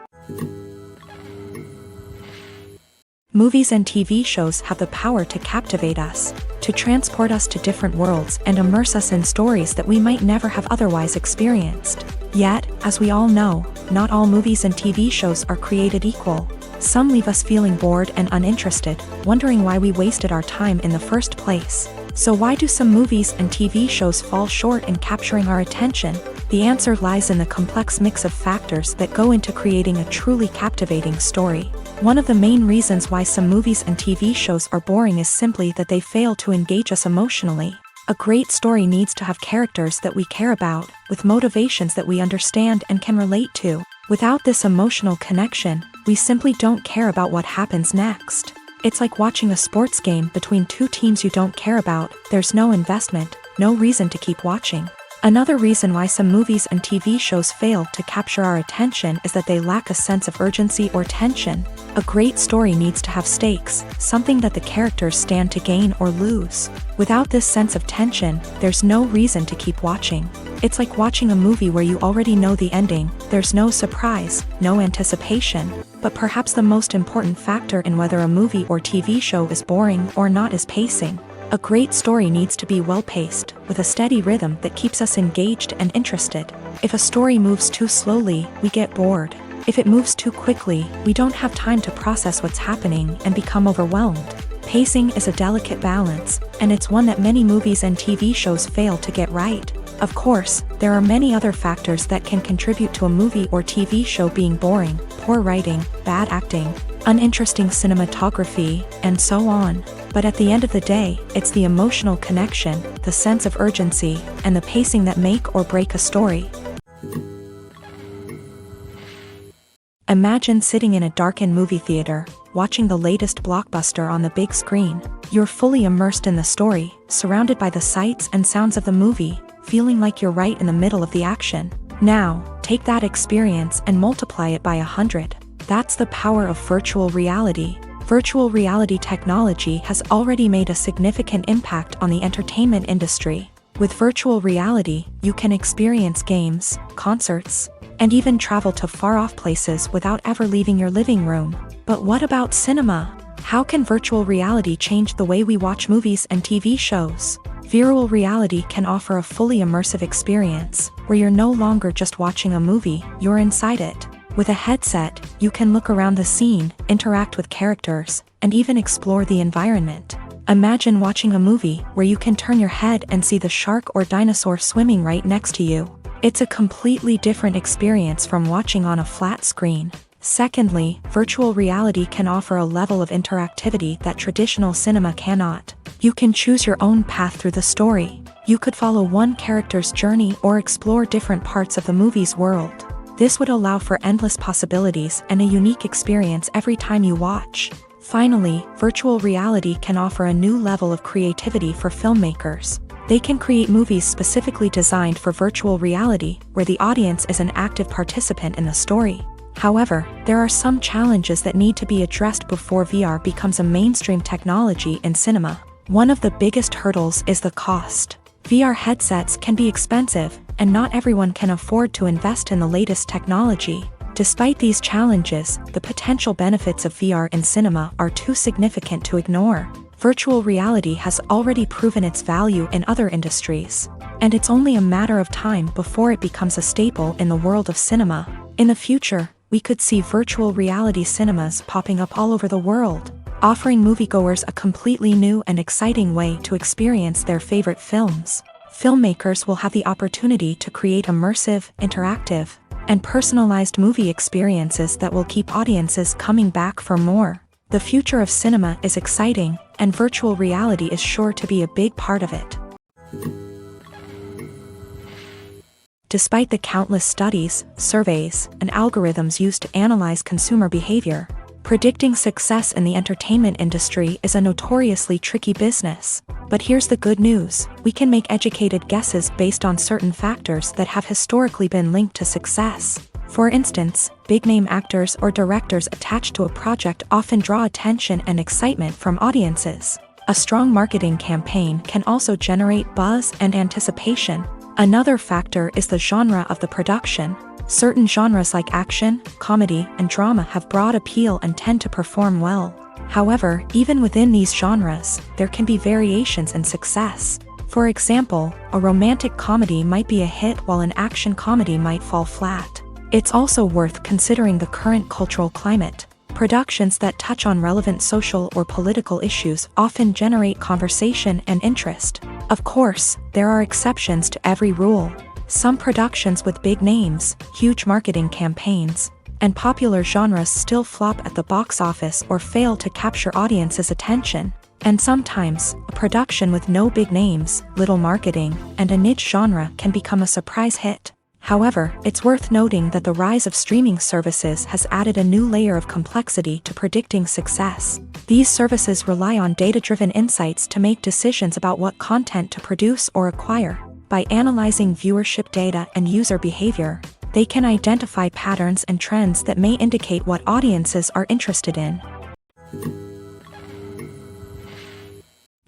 Movies and TV shows have the power to captivate us, to transport us to different worlds and immerse us in stories that we might never have otherwise experienced. Yet, as we all know, not all movies and TV shows are created equal. Some leave us feeling bored and uninterested, wondering why we wasted our time in the first place. So why do some movies and TV shows fall short in capturing our attention? The answer lies in the complex mix of factors that go into creating a truly captivating story. One of the main reasons why some movies and TV shows are boring is simply that they fail to engage us emotionally. A great story needs to have characters that we care about, with motivations that we understand and can relate to. Without this emotional connection, we simply don't care about what happens next. It's like watching a sports game between two teams you don't care about. There's no investment, no reason to keep watching. Another reason why some movies and TV shows fail to capture our attention is that they lack a sense of urgency or tension. A great story needs to have stakes, something that the characters stand to gain or lose. Without this sense of tension, there's no reason to keep watching. It's like watching a movie where you already know the ending. There's no surprise, no anticipation. But perhaps the most important factor in whether a movie or TV show is boring or not is pacing. A great story needs to be well-paced, with a steady rhythm that keeps us engaged and interested. If a story moves too slowly, we get bored. If it moves too quickly, we don't have time to process what's happening and become overwhelmed. Pacing is a delicate balance, and it's one that many movies and TV shows fail to get right. Of course, there are many other factors that can contribute to a movie or TV show being boring: poor writing, bad acting, uninteresting cinematography, and so on. But at the end of the day, it's the emotional connection, the sense of urgency, and the pacing that make or break a story. Imagine sitting in a darkened movie theater, watching the latest blockbuster on the big screen. You're fully immersed in the story, surrounded by the sights and sounds of the movie, feeling like you're right in the middle of the action. Now, take that experience and multiply it by 100. That's the power of virtual reality. Virtual reality technology has already made a significant impact on the entertainment industry. With virtual reality, you can experience games, concerts, and even travel to far-off places without ever leaving your living room. But what about cinema? How can virtual reality change the way we watch movies and TV shows? Virtual reality can offer a fully immersive experience, where you're no longer just watching a movie, you're inside it. With a headset, you can look around the scene, interact with characters, and even explore the environment. Imagine watching a movie where you can turn your head and see the shark or dinosaur swimming right next to you. It's a completely different experience from watching on a flat screen. Secondly, virtual reality can offer a level of interactivity that traditional cinema cannot. You can choose your own path through the story. You could follow one character's journey or explore different parts of the movie's world. This would allow for endless possibilities and a unique experience every time you watch. Finally, virtual reality can offer a new level of creativity for filmmakers. They can create movies specifically designed for virtual reality, where the audience is an active participant in the story. However, there are some challenges that need to be addressed before VR becomes a mainstream technology in cinema. One of the biggest hurdles is the cost. VR headsets can be expensive, and not everyone can afford to invest in the latest technology. Despite these challenges, the potential benefits of VR in cinema are too significant to ignore. Virtual reality has already proven its value in other industries, and it's only a matter of time before it becomes a staple in the world of cinema. In the future, we could see virtual reality cinemas popping up all over the world, offering moviegoers a completely new and exciting way to experience their favorite films. Filmmakers will have the opportunity to create immersive, interactive, and personalized movie experiences that will keep audiences coming back for more. The future of cinema is exciting, and virtual reality is sure to be a big part of it. Despite the countless studies, surveys, and algorithms used to analyze consumer behavior, predicting success in the entertainment industry is a notoriously tricky business. But here's the good news: we can make educated guesses based on certain factors that have historically been linked to success. For instance, big-name actors or directors attached to a project often draw attention and excitement from audiences. A strong marketing campaign can also generate buzz and anticipation. Another factor is the genre of the production. Certain genres like action, comedy, and drama have broad appeal and tend to perform well. However, even within these genres, there can be variations in success. For example, a romantic comedy might be a hit while an action comedy might fall flat. It's also worth considering the current cultural climate. Productions that touch on relevant social or political issues often generate conversation and interest. Of course, there are exceptions to every rule. Some productions with big names, huge marketing campaigns, and popular genres still flop at the box office or fail to capture audiences' attention. And sometimes, a production with no big names, little marketing, and a niche genre can become a surprise hit. However, it's worth noting that the rise of streaming services has added a new layer of complexity to predicting success. These services rely on data-driven insights to make decisions about what content to produce or acquire. By analyzing viewership data and user behavior, they can identify patterns and trends that may indicate what audiences are interested in.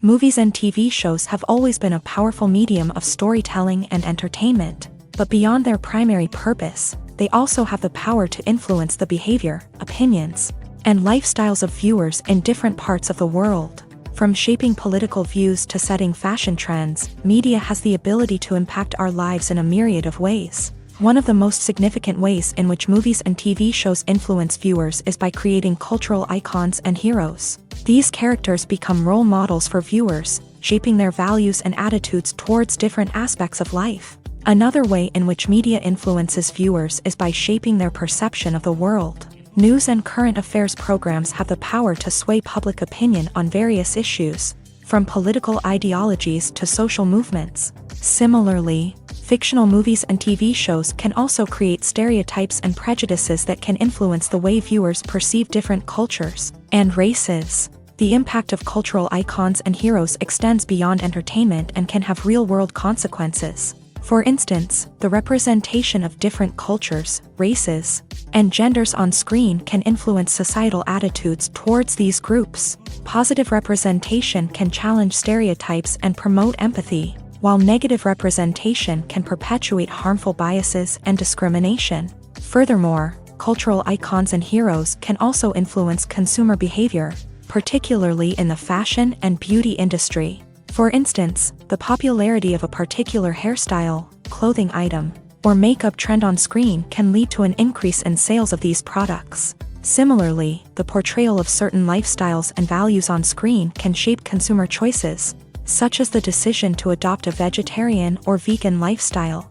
Movies and TV shows have always been a powerful medium of storytelling and entertainment. But beyond their primary purpose, they also have the power to influence the behavior, opinions, and lifestyles of viewers in different parts of the world. From shaping political views to setting fashion trends, media has the ability to impact our lives in a myriad of ways. One of the most significant ways in which movies and TV shows influence viewers is by creating cultural icons and heroes. These characters become role models for viewers, shaping their values and attitudes towards different aspects of life. Another way in which media influences viewers is by shaping their perception of the world. News and current affairs programs have the power to sway public opinion on various issues, from political ideologies to social movements. Similarly, fictional movies and TV shows can also create stereotypes and prejudices that can influence the way viewers perceive different cultures and races. The impact of cultural icons and heroes extends beyond entertainment and can have real-world consequences. For instance, the representation of different cultures, races, and genders on screen can influence societal attitudes towards these groups. Positive representation can challenge stereotypes and promote empathy, while negative representation can perpetuate harmful biases and discrimination. Furthermore, cultural icons and heroes can also influence consumer behavior, particularly in the fashion and beauty industry. For instance, the popularity of a particular hairstyle, clothing item, or makeup trend on screen can lead to an increase in sales of these products. Similarly, the portrayal of certain lifestyles and values on screen can shape consumer choices, such as the decision to adopt a vegetarian or vegan lifestyle.